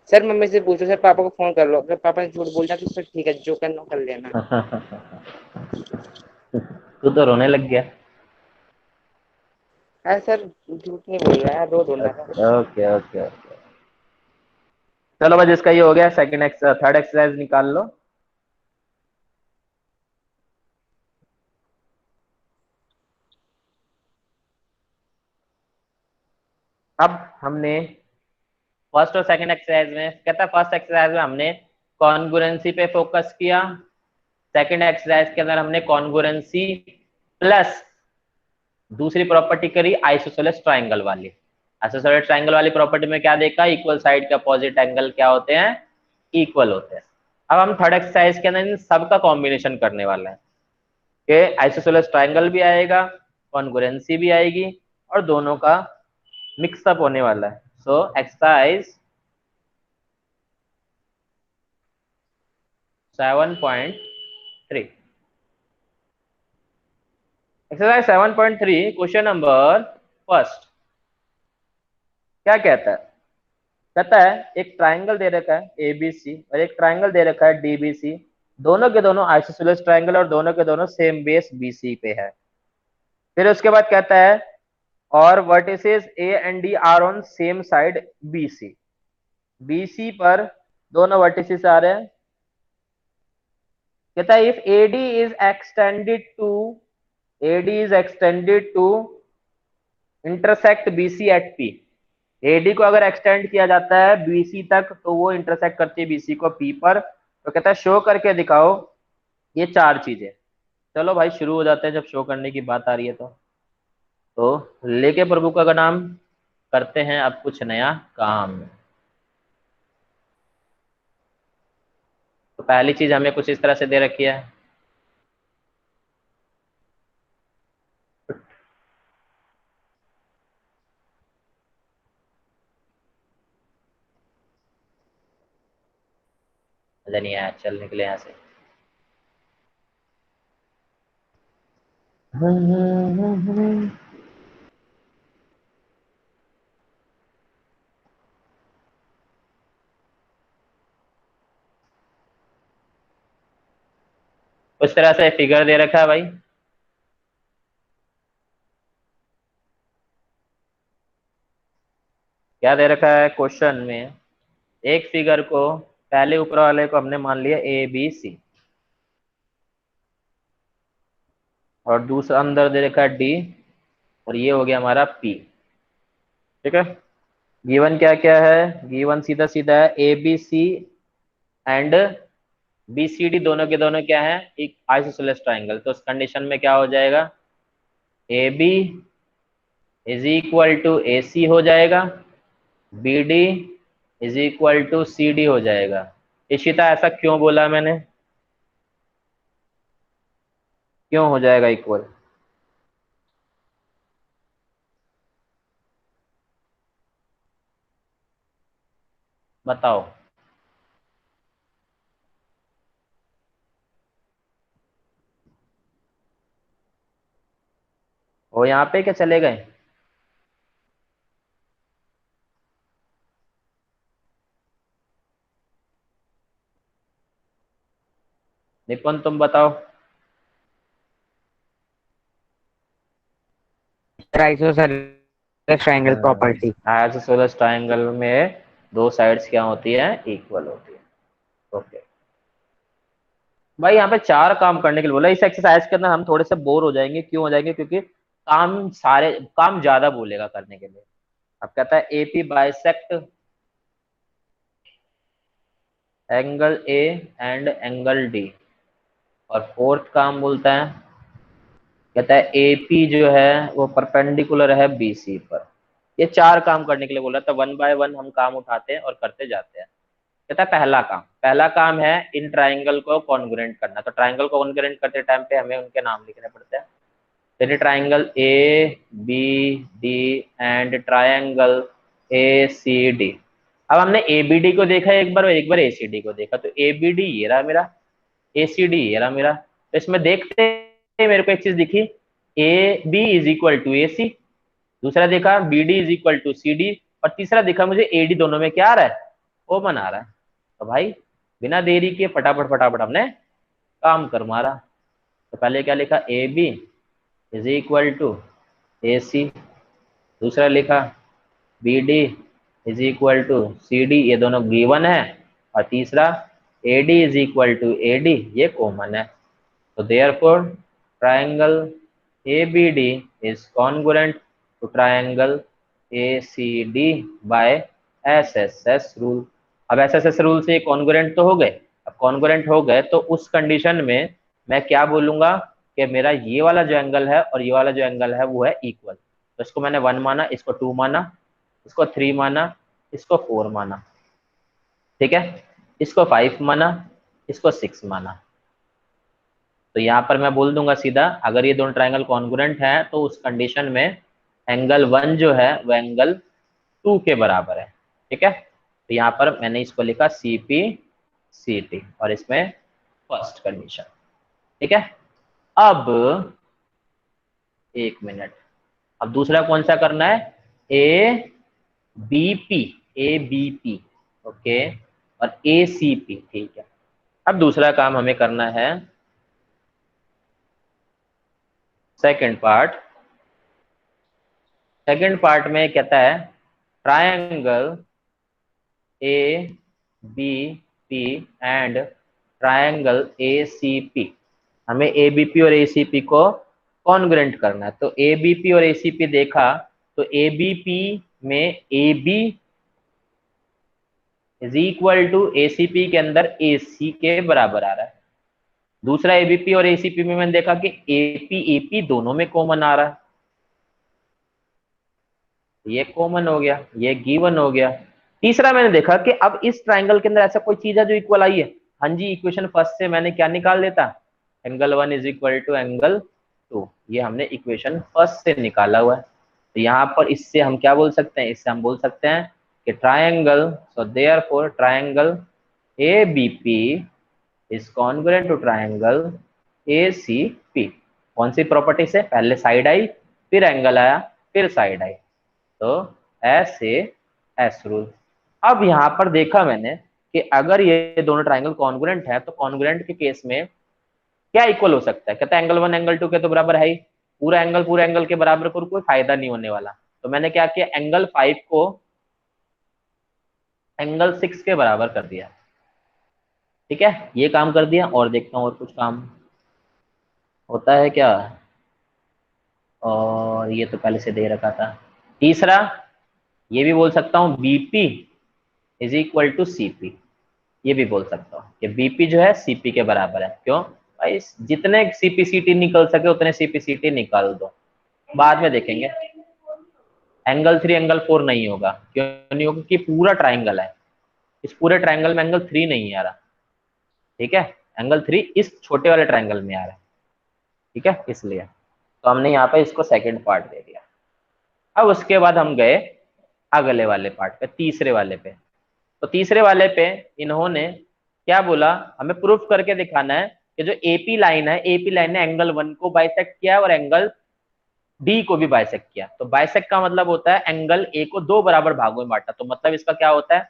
सर मम्मी से पूछो, सर पापा को फोन कर लो, अगर पापा ने झूठ बोल दिया तो फिर ठीक है, जो करना हो कर लेना। तू तो रोने लग गया। हाँ सर झूठ नहीं बोल रहा है, रो दो ना सर। ओके ओके ओके, चलो भाई, जिसका ये हो गया, थर्ड एक्सरसाइज निकाल लो। अब हमने फर्स्ट और सेकंड एक्सरसाइज में, कहता है फर्स्ट एक्सरसाइज में हमने कॉन्ग्रुएंसी पे फोकस किया, सेकंड एक्सरसाइज के अंदर हमने कॉन्ग्रुएंसी प्लस दूसरी प्रॉपर्टी करी आइसोसेलेस ट्राइंगल वाली। आइसोसेलेस ट्राइंगल वाली प्रॉपर्टी में क्या देखा, इक्वल साइड के अपोजिट एंगल क्या होते हैं, इक्वल होते हैं। अब हम थर्ड एक्सरसाइज के अंदर इन सबका कॉम्बिनेशन करने वाला है कि आइसोसेलेस ट्राइंगल भी आएगा, कॉन्ग्रुएंसी भी आएगी, और दोनों का मिक्सअप होने वाला है। So exercise 7.3, exercise 7.3 question number first क्या कहता है, कहता है एक ट्राइंगल दे रखा है एबीसी और एक ट्राइंगल दे रखा है डीबीसी, दोनों के दोनों आइसोसेलेस ट्राइंगल और दोनों के दोनों सेम बेस बीसी पे है। फिर उसके बाद कहता है और vertices A and D are on same side BC, BC पर दोनों वर्टिसेस आ रहे हैं। कहता है if AD is extended to intersect BC at P, AD को अगर एक्सटेंड किया जाता है बीसी तक तो वो इंटरसेक्ट करती है बीसी को पी पर, तो कहता है शो करके दिखाओ ये चार चीजें। चलो भाई शुरू हो जाते हैं, जब शो करने की बात आ रही है तो लेके प्रभु का नाम करते हैं अब कुछ नया काम। तो पहली चीज हमें कुछ इस तरह से दे रखी है, मजा नहीं आया, चल निकले यहाँ से। उस तरह से फिगर दे रखा है भाई, क्या दे रखा है क्वेश्चन में, एक फिगर को पहले ऊपर वाले को हमने मान लिया ए बी सी, और दूसरा अंदर दे रखा है डी, और ये हो गया हमारा पी। ठीक है, गिवन क्या क्या है, गिवन सीधा सीधा है A B C and B C D दोनों के दोनों क्या है, एक आइसोसेलेस ट्राइंगल। तो उस कंडीशन में क्या हो जाएगा, A B is equal to A C हो जाएगा, B D is equal to C D हो जाएगा। इशिता ऐसा क्यों बोला मैंने, क्यों हो जाएगा इक्वल? बताओ। वो यहाँ पे क्या चले गए? निपुण तुम बताओ। Isosceles triangle property. Isosceles triangle में दो साइड्स क्या होती है, इक्वल होती है। ओके भाई, यहाँ पे चार काम करने के लिए बोला। इस एक्सरसाइज के अंदर हम थोड़े से बोर हो जाएंगे, क्यों हो जाएंगे, क्योंकि काम ज्यादा बोलेगा करने के लिए। अब कहता है AP bisect angle A and angle D, और फोर्थ काम बोलता है, कहता है एपी जो है वो परपेंडिकुलर है बीसी पर। ये चार काम करने के लिए बोल रहा था, वन बाय वन हम काम उठाते हैं और करते जाते हैं। कहता है पहला काम है इन ट्राइंगल को कॉन्ग्रुएंट करना। तो ट्राइंगल को कॉन्ग्रुएंट करते टाइम पे हमें उनके नाम लिखने पड़ते हैं। यानी triangle A B D and triangle A C D. अब हमने ए बी डी को देखा एक बार और एक बार ए सी डी को देखा। तो ए बी डी ये रहा मेरा, ए सी डी ये रहा मेरा। तो इसमें देखते हैं, मेरे को एक चीज दिखी, A B is equal to A C, दूसरा देखा B D is equal to C D, और तीसरा देखा मुझे ए डी दोनों में क्या आ रहा है, कॉमन आ रहा है। तो भाई बिना देरी के फटाफट फटाफट हमने काम कर मारा। तो पहले क्या लिखा, A B is equal to A C, दूसरा लिखा B D is equal to C D, ये दोनों गिवन है, और तीसरा A D is equal to A D, ये कॉमन है। तो therefore triangle A B D is congruent to triangle A C D by S S S rule. अब S S S rule से कॉन्ग्रुएंट तो हो गए। अब कॉन्ग्रुएंट हो गए तो उस कंडीशन में मैं क्या बोलूंगा कि मेरा ये वाला जो एंगल है और ये वाला जो एंगल है वो है इक्वल। तो इसको मैंने 1 माना, इसको 2 माना, इसको 3 माना, इसको 4 माना, ठीक है, इसको 5 माना, इसको 6 माना। तो यहाँ पर मैं बोल दूंगा सीधा, अगर ये दोनों ट्राइंगल कॉन्ग्रुएंट है तो उस कंडीशन में एंगल 1 जो है वो एंगल 2 के बराबर है, ठीक है। तो यहाँ पर मैंने इसको लिखा सी पी सी टी, और इसमें फर्स्ट कंडीशन, ठीक है। अब एक मिनट, अब दूसरा कौन सा करना है, A B P, A B P, okay, और ए सी पी, ठीक है। अब दूसरा काम हमें करना है, सेकंड पार्ट में कहता है triangle A B P and triangle A C P, हमें ए बी पी और ए सी पी को कॉन्ग्रुएंट करना है। तो ए बी पी और ए सी पी देखा, तो ए बी पी में A B is equal to A C P के अंदर ए सी के बराबर आ रहा है। दूसरा एबीपी और एसीपी में मैंने देखा कि एपी एपी दोनों में कॉमन आ रहा है, ये कॉमन हो गया, ये गिवन हो गया। तीसरा मैंने देखा कि अब इस ट्राइंगल के अंदर ऐसा कोई चीज है जो इक्वल आई है। हाँ जी, इक्वेशन फर्स्ट से मैंने क्या निकाल लेता, angle 1 is equal to angle 2, ये हमने इक्वेशन फर्स्ट से निकाला हुआ है। तो यहाँ पर इससे हम क्या बोल सकते हैं, इससे हम बोल सकते हैं कि triangle, so therefore triangle A B P is congruent to triangle A C P. कौन सी प्रॉपर्टी से, पहले साइड आई, फिर एंगल आया, फिर साइड आई, तो एस ए एस रूल। अब यहाँ पर देखा मैंने कि अगर ये दोनों ट्राइंगल कॉन्ग्रुएंट है तो कॉन्ग्रुएंट के केस में क्या इक्वल हो सकता है, कहता है एंगल 1 एंगल 2 के तो बराबर है ही, पूरा एंगल के बराबर को कोई फायदा नहीं होने वाला। तो मैंने क्या किया, एंगल 5 को एंगल 6 के बराबर कर दिया, ठीक है, ये काम कर दिया। और देखता हूँ और कुछ काम होता है क्या, और ये तो पहले से दे रखा था। तीसरा, ये भी बोल सकता हूँ BP is equal to CP, ये भी बोल सकता हूँ कि बीपी जो है सीपी के बराबर है। क्यों भाई, जितने सीपीसीटी निकल सके उतने सीपीसीटी निकाल दो, बाद में देखेंगे। एंगल 3 एंगल 4 नहीं होगा, क्यों नहीं होगा? कि पूरा ट्राइंगल है, इस पूरे ट्राइंगल में एंगल 3 नहीं आ रहा, ठीक है, एंगल 3 इस छोटे वाले ट्राइंगल में आ रहा है, ठीक है, इसलिए तो हमने यहाँ पे इसको सेकंड पार्ट दे दिया। अब उसके बाद हम गए अगले वाले पार्ट पे, तीसरे वाले पे। तो तीसरे वाले पे इन्होंने क्या बोला, हमें प्रूफ करके दिखाना है कि जो एपी लाइन है, एपी लाइन ने एंगल 1 को बाइसेक्ट किया और एंगल डी को भी बाइसेक्ट किया। तो बाइसेक्ट का मतलब होता है एंगल ए को दो बराबर भागों में बांटा। तो मतलब इसका क्या होता है,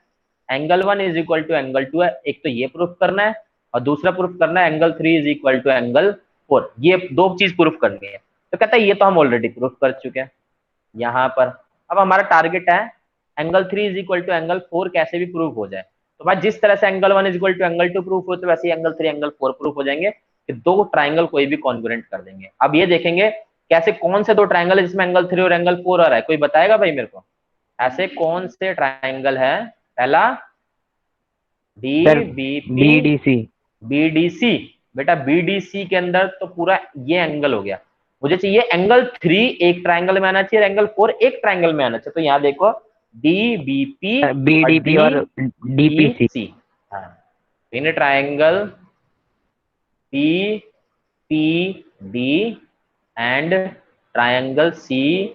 angle 1 is equal to angle 2 है, एक तो ये प्रूफ करना है और दूसरा प्रूफ करना है angle 3 is equal to angle 4। ये दो चीज प्रूफ करनी है। तो कहता है ये तो हम ऑलरेडी प्रूफ कर चुके हैं यहाँ पर। अब हमारा टारगेट है angle 3 is equal to angle 4 कैसे भी प्रूफ हो जाए। तो भाई जिस तरह से angle 1 is equal to angle 2 proof होते वैसे ही एंगल 3 एंगल 4 प्रूफ हो जाएंगे कि दो ट्राइंगल कोई भी कॉन्ग्रुएंट कर देंगे। अब ये देखेंगे कैसे, कौन से दो ट्राइंगल है जिसमें एंगल 3 और एंगल 4 आ रहा है, कोई बताएगा भाई मेरे को? ऐसे कौन से ट्राइंगल है? पहला बीडीसी। बीडीसी। बेटा बीडीसी के अंदर तो पूरा ये एंगल हो गया, मुझे चाहिए एंगल 3 एक ट्राइंगल में आना चाहिए और एंगल 4 एक ट्राइंगल में आना चाहिए। तो यहाँ देखो डीबीपी बीडीपी और डीपीसी। हाँ, in triangle P P D and triangle C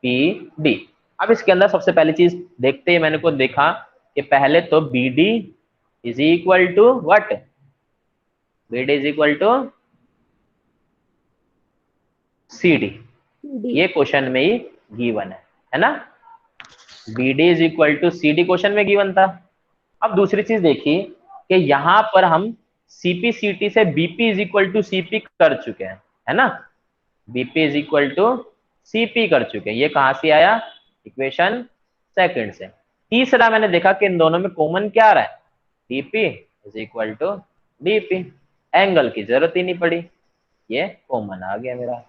P D. अब इसके अंदर सबसे पहली चीज देखते ही मैंने को देखा कि पहले तो B D is equal to what, B D is equal to C D. ये क्वेश्चन में ही गिवन है ना, B D is equal to C D question में गिवन था। अब दूसरी चीज देखिए कि यहां पर हम सीपी सीटी से BP is equal to CP कर चुके हैं, है ना, BP is equal to CP कर चुके हैं। ये कहां से आया, इक्वेशन सेकंड से। तीसरा मैंने देखा कि इन दोनों में कॉमन क्या आ रहा है, DP is equal to DP, angle की जरूरत ही नहीं पड़ी, ये कॉमन आ गया मेरा।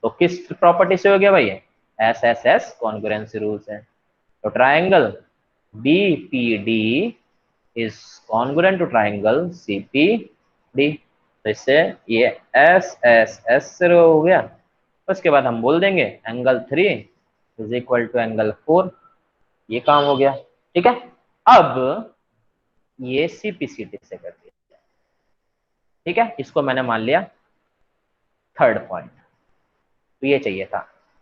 तो किस प्रॉपर्टी से हो गया भाई, S S S congruency rule से। तो triangle BPD is congruent to triangle CPD. तो इससे ये एस एस एस से हो गया। उसके बाद हम बोल देंगे angle 3 is equal to angle 4, ये काम हो गया, ठीक है। अब ये सीपीसीटी से कर दिया, ठीक है, इसको मैंने मान लिया थर्ड पॉइंट। तो ये चाहिए था,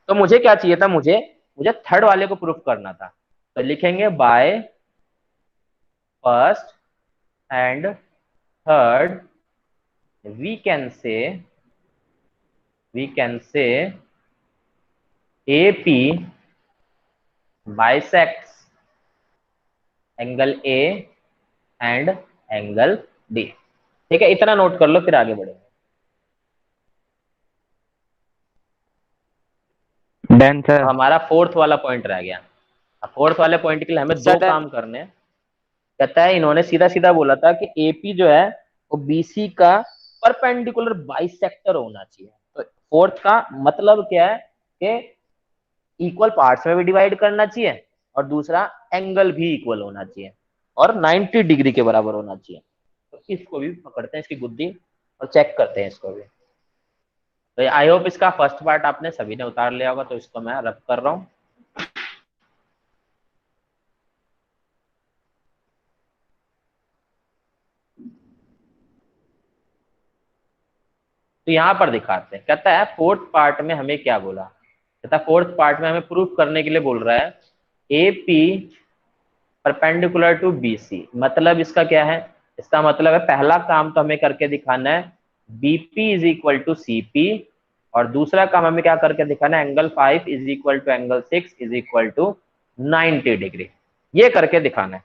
तो मुझे क्या चाहिए था, मुझे थर्ड वाले को प्रूफ करना था। तो लिखेंगे by first and third we can say AP bisects angle A and angle D। ठीक है, इतना नोट कर लो फिर आगे बढ़ेंगे। Done sir. हमारा फोर्थ वाला पॉइंट रह गया। फोर्थ वाले पॉइंट के लिए हमें दो काम करने हैं। कहता है इन्होंने सीधा सीधा बोला था कि AP जो है वो BC का परपेंडिकुलर बाइसेक्टर होना चाहिए। तो फोर्थ का मतलब क्या है कि इक्वल पार्ट्स में भी डिवाइड करना चाहिए और दूसरा एंगल भी इक्वल होना चाहिए और 90 डिग्री के बराबर होना चाहिए। तो इसको भी पकड़ते हैं, इसकी बुद्धि, और चेक करते हैं इसको भी। तो आई होप इसका फर्स्ट पार्ट आपने सभी ने उतार लिया होगा, तो इसको मैं रब कर रहा हूं। तो यहां पर दिखाते हैं, कहता है फोर्थ पार्ट में हमें क्या बोला, कहता है फोर्थ पार्ट में हमें प्रूफ करने के लिए बोल रहा है AP परपेंडिकुलर टू BC। मतलब इसका क्या है, इसका मतलब है पहला काम तो हमें करके दिखाना है BP is equal to CP, और दूसरा काम हमें क्या करके दिखाना है, angle 5 is equal to angle 6 is equal to 90 degree, ये करके दिखाना है।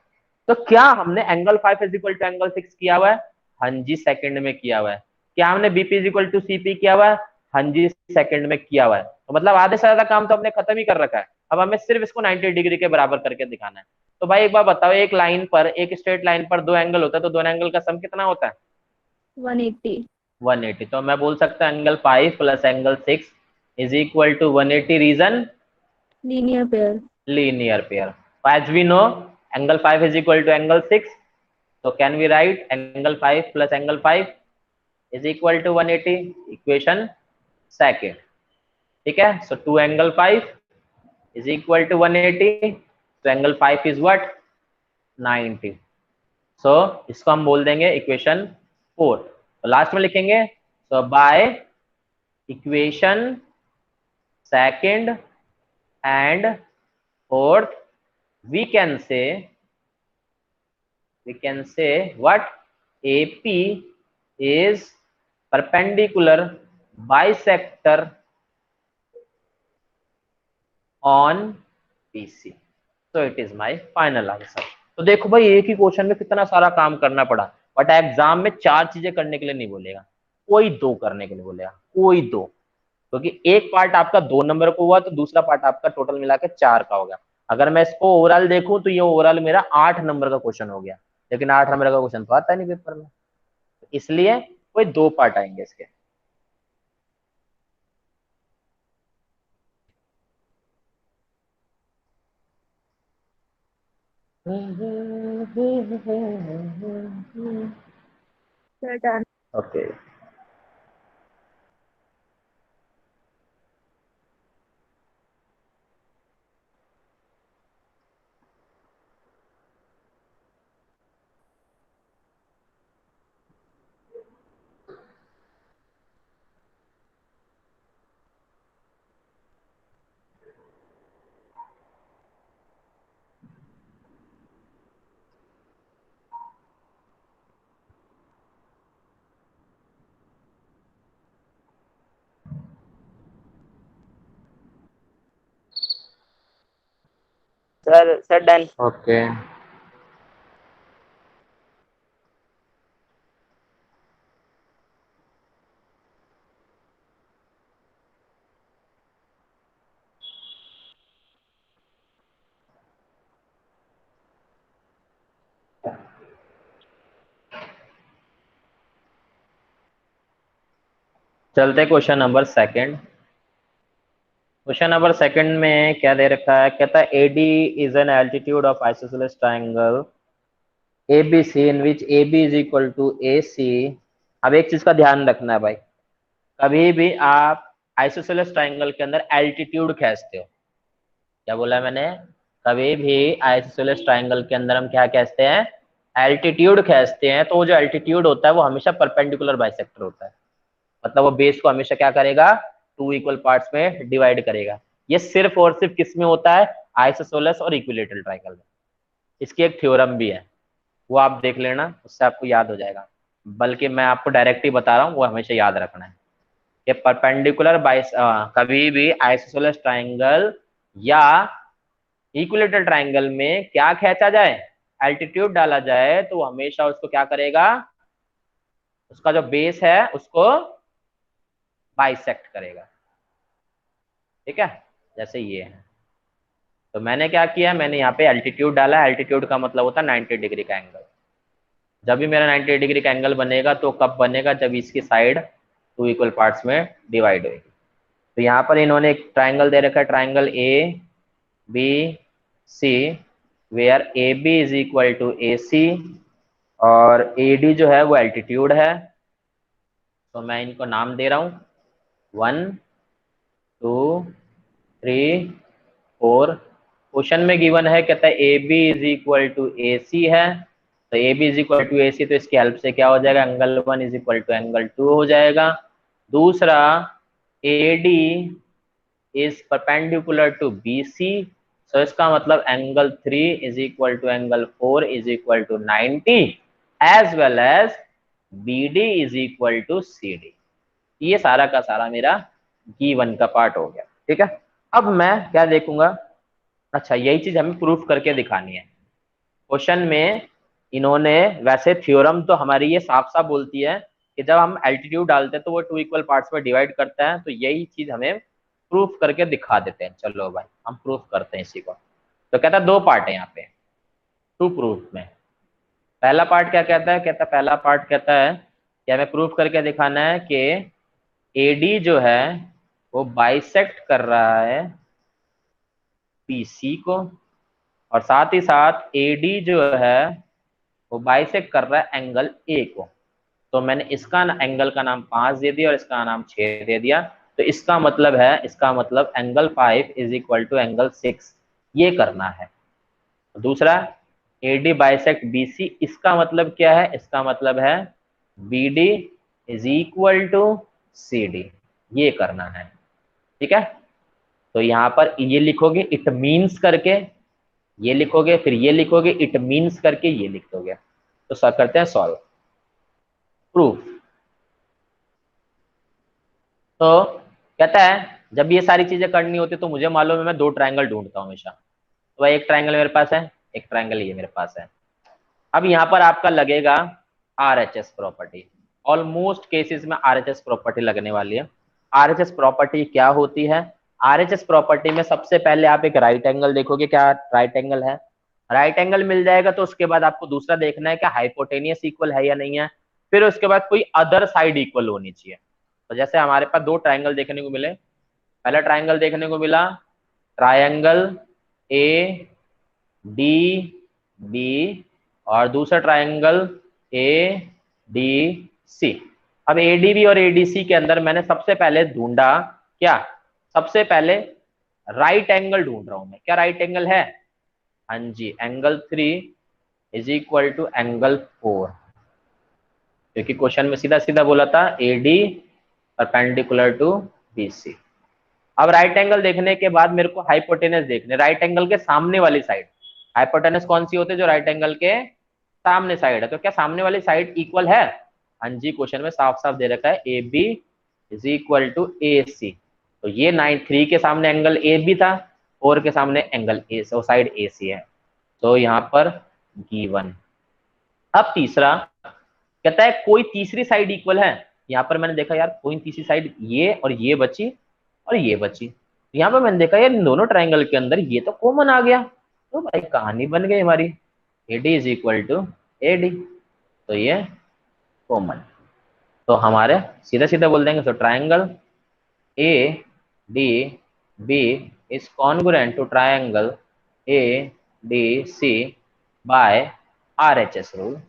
तो क्या हमने angle 5 is equal to angle 6 किया हुआ है? हाँ जी, सेकंड में किया हुआ है। क्या हमने BP is equal to CP किया हुआ है? हाँ जी, सेकंड में किया हुआ है। तो मतलब आधे से ज्यादा काम तो हमने खत्म ही कर रखा है। अब हमें सिर्फ इसको 90 डिग्री के बराबर करके दिखाना है। तो भाई एक बार बताओ, एक लाइन पर, एक स्ट्रेट लाइन पर दो एंगल होता है, तो दोनों एंगल का सम कितना होता है? 180। 180। तो मैं बोल सकता हूँ angle 5 plus angle 6 is equal to 180 reason linear pair. Linear pair. As we know angle 5 is equal to angle 6, So can we write angle 5 plus angle 5 is equal to 180? Equation second. ठीक है, so 2 angle 5 is equal to 180. So angle 5 is what? 90. So इसको हम बोल देंगे equation 4. तो last में लिखेंगे, so by equation second and fourth we can say what? AP is perpendicular bisector on BC. So it is my final answer. तो देखो भाई, एक ही क्वेश्चन में कितना सारा काम करना पड़ा, बट एग्जाम में 4 चीजें करने के लिए नहीं बोलेगा, कोई 2 करने के लिए बोलेगा, कोई 2, क्योंकि एक पार्ट आपका 2 नंबर को हुआ तो दूसरा पार्ट आपका टोटल मिला के 4 का हो गया। अगर मैं इसको ओवरऑल देखूं तो ये ओवरऑल मेरा 8 नंबर का क्वेश्चन हो गया, लेकिन 8 नंबर का क्वेश्चन तो आता नहीं पेपर में, इसलिए कोई 2 पार्ट आएंगे इसके। Sir, done. Okay, sir done. Okay. चलते question number second. Question number second में क्या दे रखा है, कहता है AD is an altitude of isosceles triangle ABC in which AB is equal to AC। अब एक चीज का ध्यान रखना है भाई, कभी भी आप आइसोसेलेस ट्रायंगल के अंदर एल्टीट्यूड खींचते हो, क्या बोला मैंने, कभी भी आइसोसेलेस ट्रायंगल के अंदर हम क्या खींचते हैं, एल्टीट्यूड खींचते हैं, तो वो जो एल्टीट्यूड होता है वो हमेशा परपेंडिकुलर बाइसेक्टर होता है, मतलब वो बेस को हमेशा क्या करेगा, 2 इक्वल पार्ट्स में डिवाइड करेगा। ये सिर्फ और सिर्फ किस में होता है, आइसोसेलेस और इक्विलेटरल ट्रायंगल में। इसकी एक थ्योरम भी है, वो आप देख लेना, उससे आपको याद हो जाएगा, बल्कि मैं आपको डायरेक्ट ही बता रहा हूँ, वो हमेशा याद रखना है। ये परपेंडिकुलर कभी भी आइसोसेलेस ट्रायंगल या इक्विलेटरल ट्रायंगल में क्या खींचा जाए, एल्टीट्यूड डाला जाए, तो वो हमेशा उसको क्या करेगा, उसका जो बेस है उसको बाइसेक्ट करेगा। ठीक है, जैसे ये है, तो मैंने क्या किया, मैंने यहाँ पे एल्टीट्यूड डाला, एल्टीट्यूड का मतलब होता है 90 डिग्री का एंगल। जब भी मेरा 90 डिग्री का एंगल बनेगा तो कब बनेगा, जब इसकी साइड 2 इक्वल पार्ट्स में डिवाइड होगी। तो यहाँ पर इन्होंने एक ट्राइंगल दे रखा है, triangle ABC, where AB is equal to AC और AD जो है वो एल्टीट्यूड है। तो मैं इनको नाम दे रहा हूँ 1 2 3 4। क्वेश्चन में गिवन है, कहता है AB is equal to AC है, तो AB is equal to AC, तो इसकी हेल्प से क्या हो जाएगा, angle 1 is equal to angle 2 हो जाएगा। दूसरा AD is perpendicular to BC, तो इसका मतलब angle 3 is equal to angle 4 is equal to 90 as well as BD is equal to CD। ये सारा का सारा मेरा गिवन का पार्ट हो गया। ठीक है, अब मैं क्या देखूंगा, अच्छा यही चीज हमें प्रूफ करके दिखानी है। क्वेश्चन में इन्होंने, वैसे थ्योरम तो हमारी ये साफ साफ बोलती है कि जब हम एल्टीट्यूड डालते हैं तो वो 2 इक्वल पार्ट्स में डिवाइड करता है, तो यही चीज हमें प्रूफ करके दिखा देते हैं। चलो भाई हम प्रूफ करते हैं इसी को। तो कहता है 2 पार्ट है यहाँ पे, 2 प्रूफ में। पहला पार्ट क्या कहता है, कहता पहला पार्ट कहता है कि हमें प्रूफ करके दिखाना है कि AD जो है वो बाइसेक्ट कर रहा है BC को, और साथ ही साथ AD जो है वो बाइसेक्ट कर रहा है एंगल ए को। तो मैंने इसका एंगल का नाम 5 दे दिया और इसका नाम 6 दे दिया। तो इसका मतलब angle 5 is equal to angle 6, ये करना है। दूसरा AD बाइसेक्ट BC, इसका मतलब क्या है? इसका मतलब है BD is equal to CD, ये करना है। ठीक है, तो यहाँ पर ये लिखोगे इट मीन्स करके, ये लिखोगे, फिर ये लिखोगे इट मीन्स करके, ये लिख दोगे। तो सर करते हैं सॉल्व। प्रूफ। तो कहता है जब ये सारी चीजें करनी होती तो मुझे मालूम है मैं दो ट्रायंगल ढूंढता हूँ हमेशा। तो भाई एक ट्रायंगल मेरे पास है, एक ट्रायंगल ये मेरे पास है। अब यहाँ पर आपका लगेगा RHS प्रॉपर्टी। ऑलमोस्ट केसेस में RHS प्रॉपर्टी लगने वाली है। RHS प्रॉपर्टी क्या होती है? RHS प्रॉपर्टी में सबसे पहले आप एक राइट एंगल देखोगे, क्या राइट एंगल है? राइट एंगल मिल जाएगा तो उसके बाद आपको दूसरा देखना है कि हाइपोटेनियस इक्वल है या नहीं है। फिर उसके बाद कोई अदर साइड इक्वल होनी चाहिए। तो जैसे हमारे पास दो ट्रायंगल देखने को मिले। पहला ट्रायंगल देखने को मिला ट्रायंगल ADB और दूसरा ट्रायंगल ADC। अब ADB और ADC के अंदर मैंने सबसे पहले ढूंढा क्या? सबसे पहले राइट एंगल ढूंढ रहा हूं मैं। क्या राइट एंगल है? हाँ जी, angle 3 is equal to angle 4, क्योंकि क्वेश्चन में सीधा सीधा बोला था AD परपेंडिकुलर टू BC। अब राइट एंगल देखने के बाद मेरे को हाइपोटेनस देखने, राइट एंगल के सामने वाली साइड। हाइपोटेनस कौन सी होती है? जो राइट एंगल के सामने साइड है। तो क्या सामने वाली साइड इक्वल है? हाँ जी, क्वेश्चन में साफ साफ दे रखा है AB is equal to AC। तो ये 3 के सामने एंगल AB था, 4 के सामने angle A, so side AC है। तो यहाँ पर गिवन। अब तीसरा कहता है कोई तीसरी साइड इक्वल है। यहाँ पर मैंने देखा यार कोई तीसरी साइड, ये और ये बची और ये बची। यहाँ पर मैंने देखा यार इन दोनों ट्रायंगल के अंदर ये तो कॉमन आ गया। तो भाई कहानी बन गई हमारी, AD is equal to AD, तो ये कॉमन। तो हमारे सीधा सीधा बोल देंगे, तो triangle ADB is congruent to triangle ADC by RHS rule.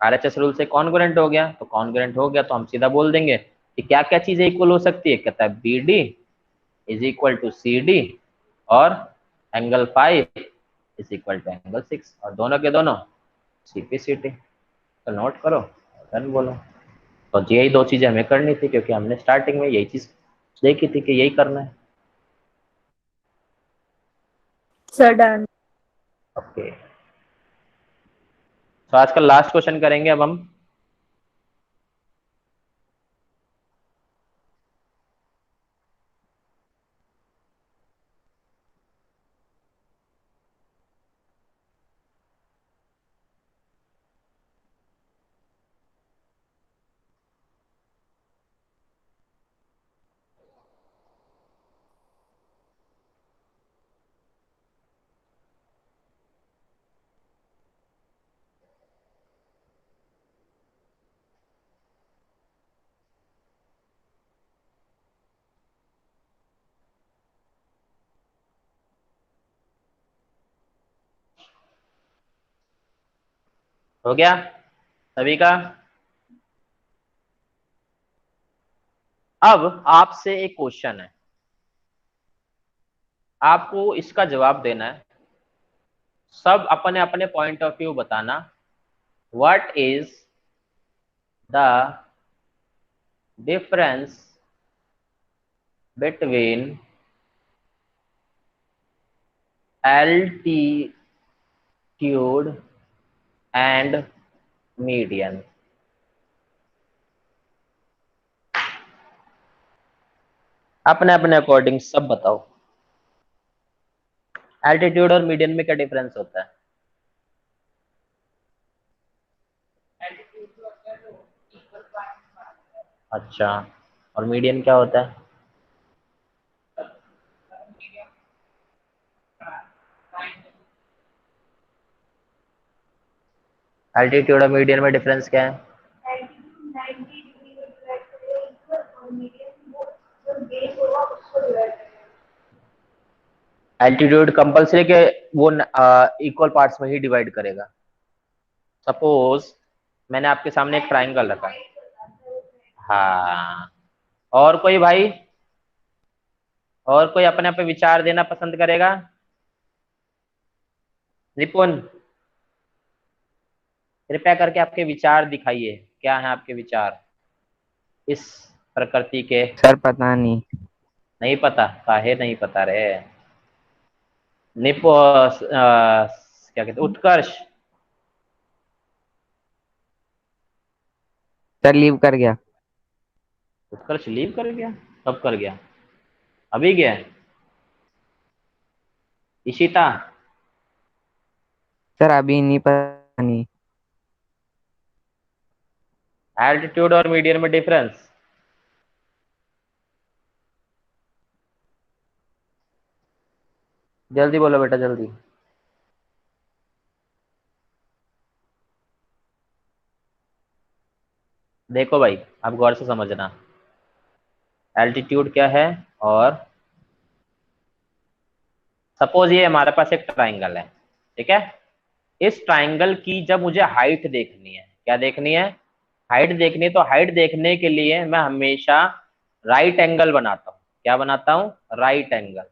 RHS rule से कॉन्ग्रुएंट हो गया, तो कॉन्ग्रुएंट हो गया तो हम सीधा बोल देंगे कि क्या क्या चीजें इक्वल हो सकती है। कहता है BD is equal to CD और angle 5 is equal to angle 6, और दोनों के दोनों CPCT। तो नोट करो, डन बोलो। तो यही दो चीजें हमें करनी थी, क्योंकि हमने स्टार्टिंग में यही चीज देखी थी कि यही करना है। Sir done. ओके, तो आज का लास्ट क्वेश्चन करेंगे अब हम। हो गया सभी का? अब आपसे एक क्वेश्चन है, आपको इसका जवाब देना है। सब अपने अपने पॉइंट ऑफ व्यू बताना। What is the difference between altitude and median? अपने अपने अकॉर्डिंग सब बताओ। एल्टीट्यूड और मीडियन में क्या डिफरेंस होता है? अच्छा, और मीडियन क्या होता है? एल्टीट्यूड और मीडियन में डिफरेंस क्या है? एल्टीट्यूड कंपल्सरी के वो इक्वल पार्ट्स में ही डिवाइड करेगा। सपोज मैंने आपके सामने एक ट्राइंगल रखा। हाँ, और कोई भाई, और कोई अपने पे विचार देना पसंद करेगा? निपुण, कृपया करके आपके विचार दिखाइए, क्या है आपके विचार इस प्रकृति के? सर पता नहीं। नहीं पता? काहे नहीं पता रे? क्या कहते, उत्कर्ष? सर लीव कर गया। उत्कर्ष लीव कर गया? कब कर गया? अभी गया? इशिता? सर अभी नहीं, पता नहीं। एल्टीट्यूड और मीडियन में डिफरेंस? जल्दी बोलो बेटा, जल्दी। देखो भाई, आप गौर से समझना, एल्टीट्यूड क्या है, और सपोज ये हमारे पास एक ट्राइंगल है, ठीक है? इस ट्राइंगल की जब मुझे हाइट देखनी है, क्या देखनी है? हाइट देखनी है। तो हाइट देखने के लिए मैं हमेशा राइट एंगल बनाता हूँ। क्या बनाता हूँ? Right angle.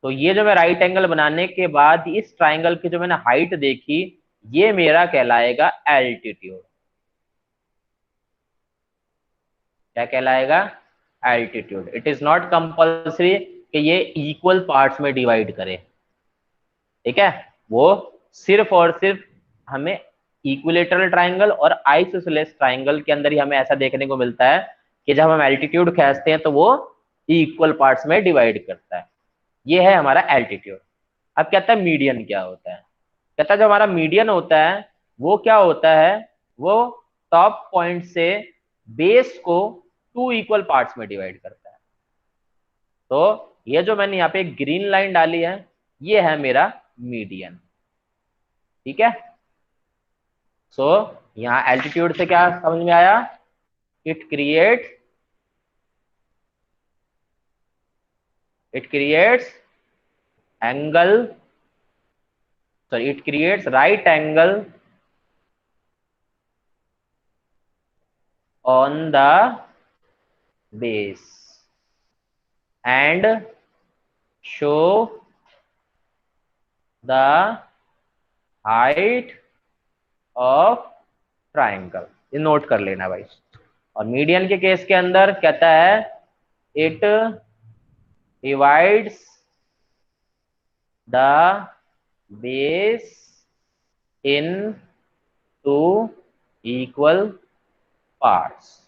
तो ये जो मैं राइट एंगल बनाने के बाद इस ट्राइंगल की जो मैंने हाइट देखी, ये मेरा कहलाएगा एल्टीट्यूड। क्या कहलाएगा? Altitude. It is not compulsory कि ये इक्वल पार्ट्स में डिवाइड करे, ठीक है? वो सिर्फ और सिर्फ हमें इक्विलेटरल ट्राइंगल और आइसोसेलेस ट्राइंगल के अंदर ही हमें ऐसा देखने को मिलता है कि जब हम एल्टीट्यूड खींचते हैं तो वो इक्वल पार्ट्स में डिवाइड करता है। ये है हमारा एल्टीट्यूड। अब कहता है मीडियन क्या होता है? कहता है जो हमारा मीडियन होता है वो क्या होता है? वो टॉप पॉइंट से बेस को टू इक्वल पार्ट्स में डिवाइड करता है। तो ये जो मैंने यहाँ पे ग्रीन लाइन डाली है, ये है मेरा मीडियन, ठीक है? सो यहाँ एल्टीट्यूड से क्या समझ में आया? It creates angle, sorry, it creates right angle on the base and show the height of triangle. ये नोट कर लेना भाई। और मीडियन के केस के अंदर कहता है it divides the base in two equal parts.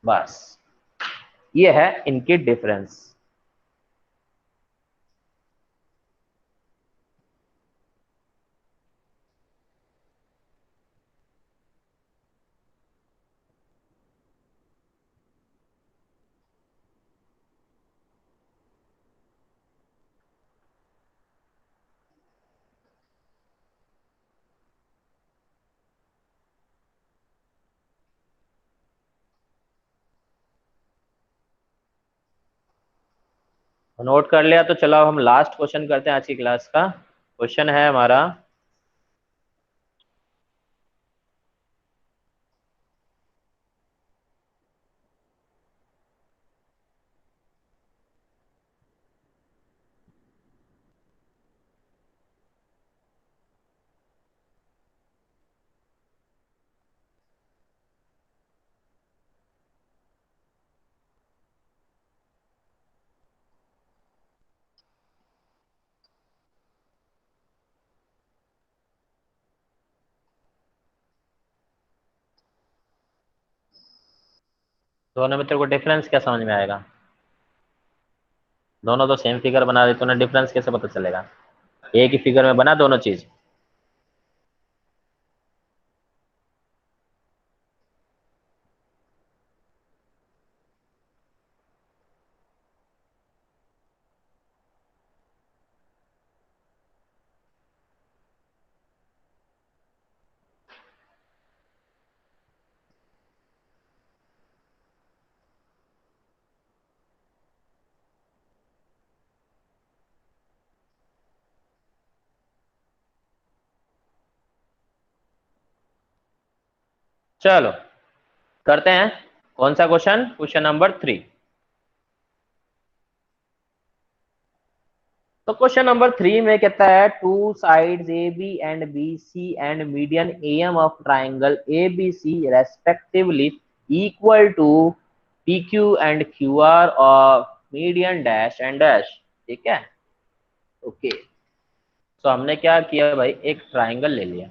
बस, ये है इनके डिफरेंस। नोट कर लिया तो चलो हम लास्ट क्वेश्चन करते हैं आज की क्लास का। क्वेश्चन है हमारा, दोनों में तेरे को डिफरेंस क्या समझ में आएगा? दोनों तो सेम फिगर बना रहे, तो ना डिफरेंस कैसे पता चलेगा? एक ही फिगर में बना दोनों चीज। चलो करते हैं कौन सा क्वेश्चन, क्वेश्चन नंबर 3। तो क्वेश्चन नंबर 3 में कहता है two sides A B and B C and median A M of triangle A B C respectively equal to P Q and Q R of median dash and dash. ठीक है, okay. तो हमने क्या किया भाई, एक ट्राइंगल ले लिया।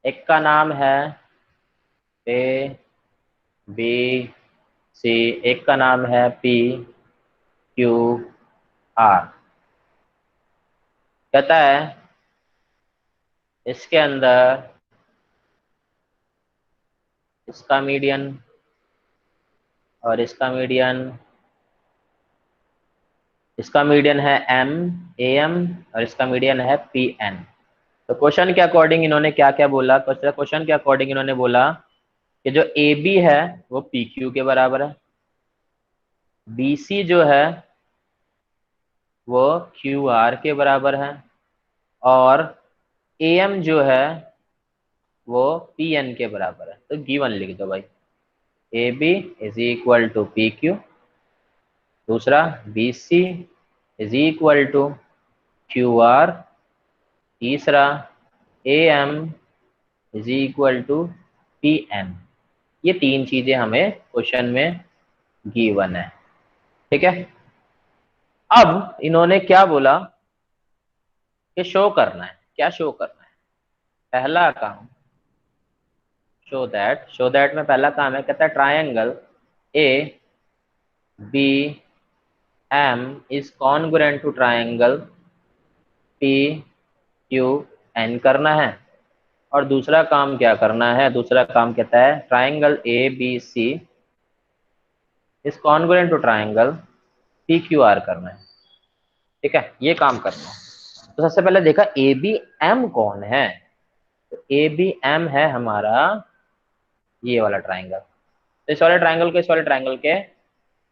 एक का नाम है ए बी सी, एक का नाम है पी क्यू आर। कहता है इसके अंदर इसका मीडियन और इसका मीडियन, इसका मीडियन है एम ए एम और इसका मीडियन है पी एन। तो क्वेश्चन के अकॉर्डिंग इन्होंने क्या क्या बोला, क्वेश्चन के अकॉर्डिंग इन्होंने बोला कि जो ए बी है वो पी क्यू के बराबर है, बी सी जो है वो क्यू आर के बराबर है, और ए एम जो है वो पी एन के बराबर है। तो गिवन लिख दो भाई, A B is equal to P Q, दूसरा B C is equal to Q R, तीसरा A M is equal to P N. ये तीन चीजें हमें क्वेश्चन में गिवन है। ठीक है, अब इन्होंने क्या बोला कि शो करना है। क्या शो करना है? पहला काम शो दैट में पहला काम है, कहता है triangle A B M is congruent to triangle P Q N करना है। और दूसरा काम क्या करना है? दूसरा काम कहता है triangle A B C is congruent to triangle P Q R करना है। ठीक है, ये काम करना है। तो सबसे पहले देखा ए बी एम कौन है, तो ए बी एम है हमारा ये वाला ट्राइंगल। तो इस वाले ट्राइंगल को इस वाले ट्राइंगल के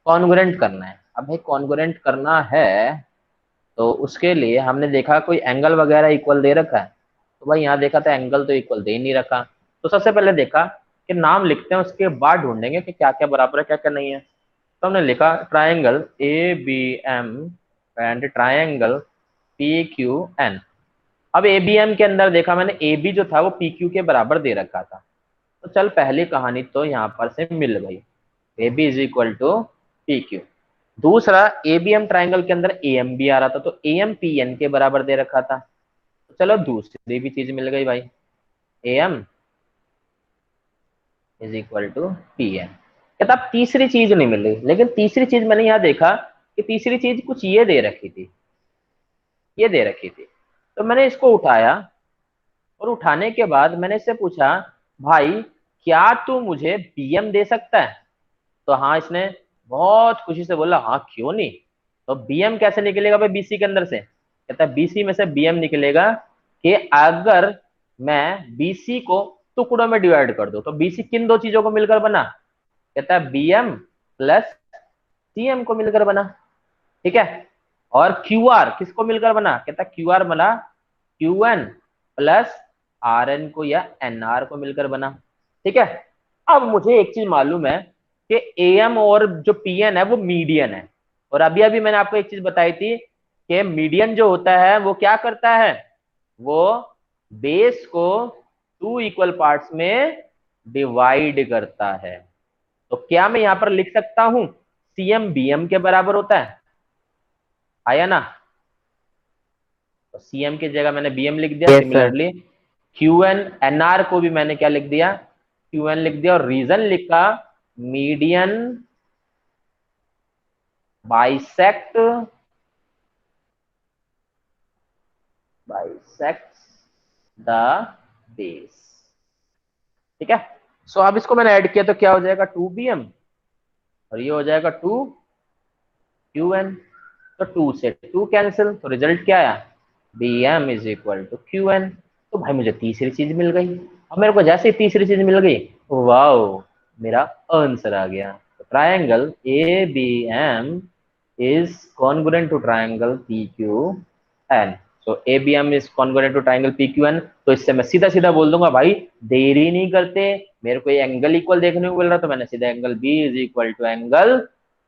कॉन्ग्रुएंट करना है। अब भाई कॉन्ग्रुएंट करना है तो उसके लिए हमने देखा कोई एंगल वगैरह इक्वल दे रखा है, तो भाई यहाँ देखा था एंगल तो इक्वल दे नहीं रखा। तो सबसे पहले देखा कि नाम लिखते हैं, उसके बाद ढूंढेंगे कि क्या क्या बराबर है क्या क्या नहीं है। तो हमने लिखा triangle A B M and triangle P Q N. अब ए बी एम के अंदर देखा मैंने ए बी जो था वो पी क्यू के बराबर दे रखा था, तो चल पहली कहानी तो यहाँ पर से मिल गई, A B is equal to P Q. दूसरा ए बी एम ट्राइंगल के अंदर ए एम भी आ रहा था, तो ए एम पी एन के बराबर दे रखा था। तो चलो दूसरी भी चीज मिल गई भाई, A M is equal to P N. कहता अब तीसरी चीज नहीं मिल रही, लेकिन तीसरी चीज मैंने यहाँ देखा कि तीसरी चीज कुछ ये दे रखी थी, ये दे रखी थी। तो मैंने इसको उठाया और उठाने के बाद मैंने इससे पूछा भाई क्या तू मुझे बीएम दे सकता है? तो हाँ, इसने बहुत खुशी से बोला हाँ क्यों नहीं। तो बीएम कैसे निकलेगा भाई बीसी के अंदर से? कहता है बीसी में से बीएम निकलेगा कि अगर मैं बीसी को टुकड़ों में डिवाइड कर दूं, तो बीसी किन दो चीजों को मिलकर बना? कहता है बीएम प्लस सीएम को मिलकर बना। ठीक है, और क्यू आर किसको मिलकर बना? कहता है क्यू आर बना Q N plus R N को या एन आर को मिलकर बना। ठीक है, अब मुझे एक चीज मालूम है कि ए एम और जो पी एन है वो मीडियन है, और अभी अभी मैंने आपको एक चीज बताई थी कि मीडियन जो होता है वो क्या करता है, वो बेस को टू इक्वल पार्ट्स में डिवाइड करता है। तो क्या मैं यहां पर लिख सकता हूं सीएम बीएम के बराबर होता है? आया ना? तो सीएम की जगह मैंने बीएम लिख दिया। Yes, similarly Q N N R को भी मैंने क्या लिख दिया? क्यू एन लिख दिया, और रीजन लिखा मीडियन बाइसेक्ट द बेस। ठीक है, सो अब इसको मैंने ऐड किया तो क्या हो जाएगा 2bm, और ये हो जाएगा 2qn। तो 2 से 2 कैंसिल, तो रिजल्ट क्या आया? bm is equal to qn। तो भाई मुझे तीसरी चीज मिल गई। अब मेरे को जैसे ही तीसरी चीज मिल गई, वाओ, मेरा आंसर आ गया। Triangle A B M is congruent to triangle P Q N. तो A B M is congruent to triangle P Q N. तो इससे मैं सीधा सीधा बोल दूंगा भाई, देरी नहीं करते, मेरे को ये एंगल इक्वल देखने को मिल रहा, तो मैंने सीधा angle B is equal to angle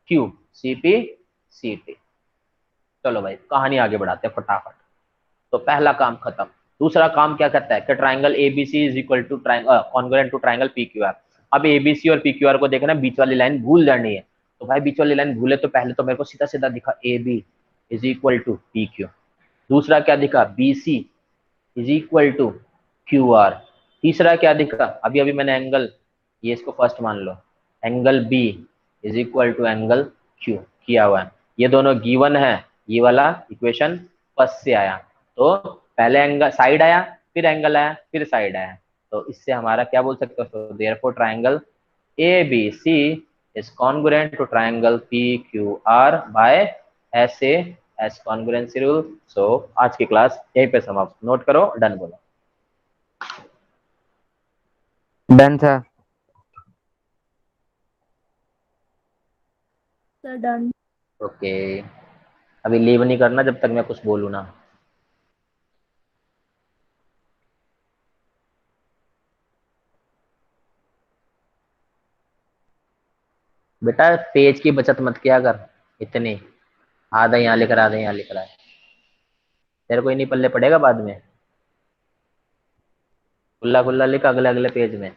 Q C P C T. चलो भाई कहानी आगे बढ़ाते हैं फटाफट। तो पहला काम खत्म। दूसरा काम क्या कहता है कि triangle ABC is equal to congruent to triangle PQR. अब एबीसी और पीक्यूआर को देखना, बीच वाली लाइन भूल जानी है। तो भाई बीच वाली लाइन भूले तो पहले तो मेरे को सीधा सीधा दिखा A B is equal to P Q. दूसरा क्या दिखा, B C is equal to Q R. तीसरा क्या दिखा, अभी अभी मैंने एंगल, ये इसको फर्स्ट मान लो, angle B is equal to angle Q किया हुआ है। ये दोनों गिवन है, ये वाला इक्वेशन फर्स्ट से आया। तो पहले एंगल साइड आया, फिर एंगल आया, फिर साइड आया। तो इससे हमारा क्या बोल सकते हो, therefore triangle A B C is congruent to triangle P Q R by S A S congruency rule. So आज की क्लास यहीं पे समाप्त। नोट करो, डन बोलो। डन था। Sir, done. ओके, अभी लीव नहीं करना जब तक मैं कुछ बोलूँ ना। बेटा पेज की बचत मत किया कर इतनी, आधा यहाँ लिख रहा आधा यहाँ लिख रहा है, तेरे को ही नहीं पल्ले पड़ेगा बाद में। खुला खुला लिख अगले अगले पेज में।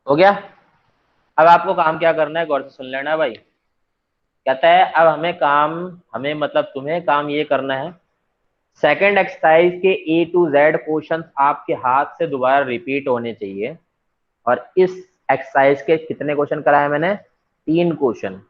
हो गया। अब आपको काम क्या करना है, गौर से सुन लेना भाई। कहता है अब हमें मतलब तुम्हें काम ये करना है, सेकंड एक्सरसाइज के ए टू जेड क्वेश्चन आपके हाथ से दोबारा रिपीट होने चाहिए। और इस एक्सरसाइज के कितने क्वेश्चन कराए मैंने, 3 क्वेश्चन।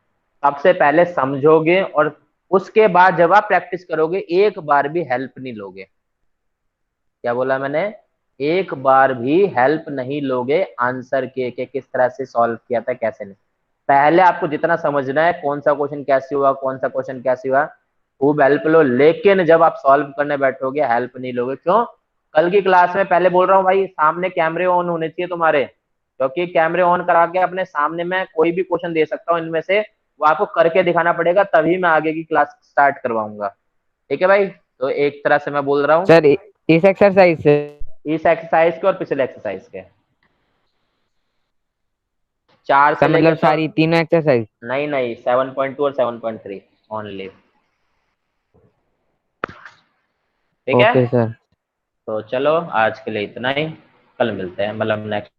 सबसे पहले समझोगे और उसके बाद जब आप प्रैक्टिस करोगे एक बार भी हेल्प नहीं लोगे। क्या बोला मैंने, एक बार भी हेल्प नहीं लोगे आंसर के किस तरह से सॉल्व किया था कैसे नहीं। पहले आपको जितना समझना है कौन सा क्वेश्चन कैसे हुआ, कौन सा क्वेश्चन कैसे हुआ, खूब हेल्प लो। लेकिन जब आप सॉल्व करने बैठोगे हेल्प नहीं लोगे। क्यों, कल की क्लास में पहले बोल रहा हूँ भाई, सामने कैमरे ऑन होने चाहिए तुम्हारे, क्योंकि कैमरे ऑन करा के अपने सामने में कोई भी क्वेश्चन दे सकता हूँ इनमें से, वो आपको करके दिखाना पड़ेगा, तभी मैं आगे की क्लास स्टार्ट करवाऊंगा। ठीक है भाई। तो एक तरह से मैं बोल रहा हूँ, सर इस एक्सरसाइज से इस एक्सरसाइज के और पिछले एक्सरसाइज के 4 से सर लेके मतलब तो, सारी तीनों एक्सरसाइज। नहीं नहीं 7.2 और 7.3 ओनली। ठीक है, ओके सर। तो चलो आज के लिए इतना ही, कल मिलते हैं, मतलब नेक्स्ट